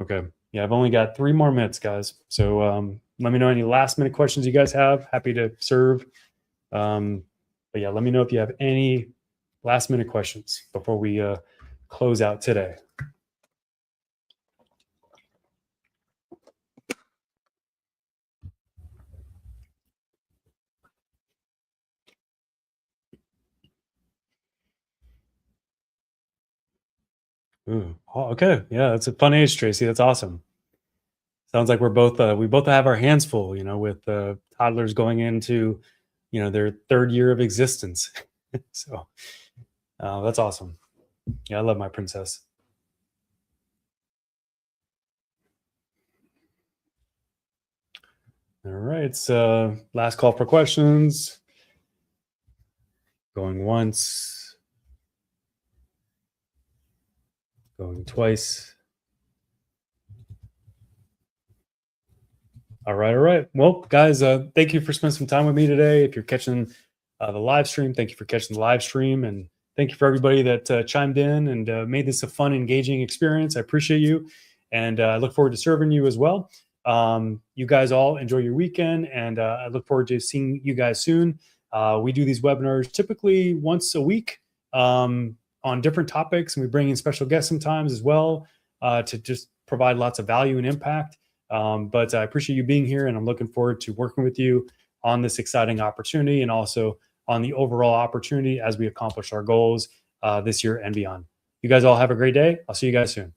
Okay. Yeah, I've only got 3 more minutes, guys. So let me know any last minute questions you guys have. Happy to serve. But yeah, let me know if you have any last minute questions before we close out today. Ooh. Oh, okay. Yeah, that's a fun age, Tracy. That's awesome. Sounds like we both have our hands full, with toddlers going into, their 3rd year of existence. So that's awesome. Yeah, I love my princess. All right. So last call for questions. Going once. Going twice. All right. All right. Well, guys, thank you for spending some time with me today. If you're catching the live stream, thank you for catching the live stream. And thank you for everybody that chimed in and made this a fun, engaging experience. I appreciate you. And I look forward to serving you as well. You guys all enjoy your weekend. And I look forward to seeing you guys soon. We do these webinars typically once a week on different topics. And we bring in special guests sometimes as well to just provide lots of value and impact. But I appreciate you being here, and I'm looking forward to working with you on this exciting opportunity and also on the overall opportunity as we accomplish our goals this year and beyond. You guys all have a great day. I'll see you guys soon.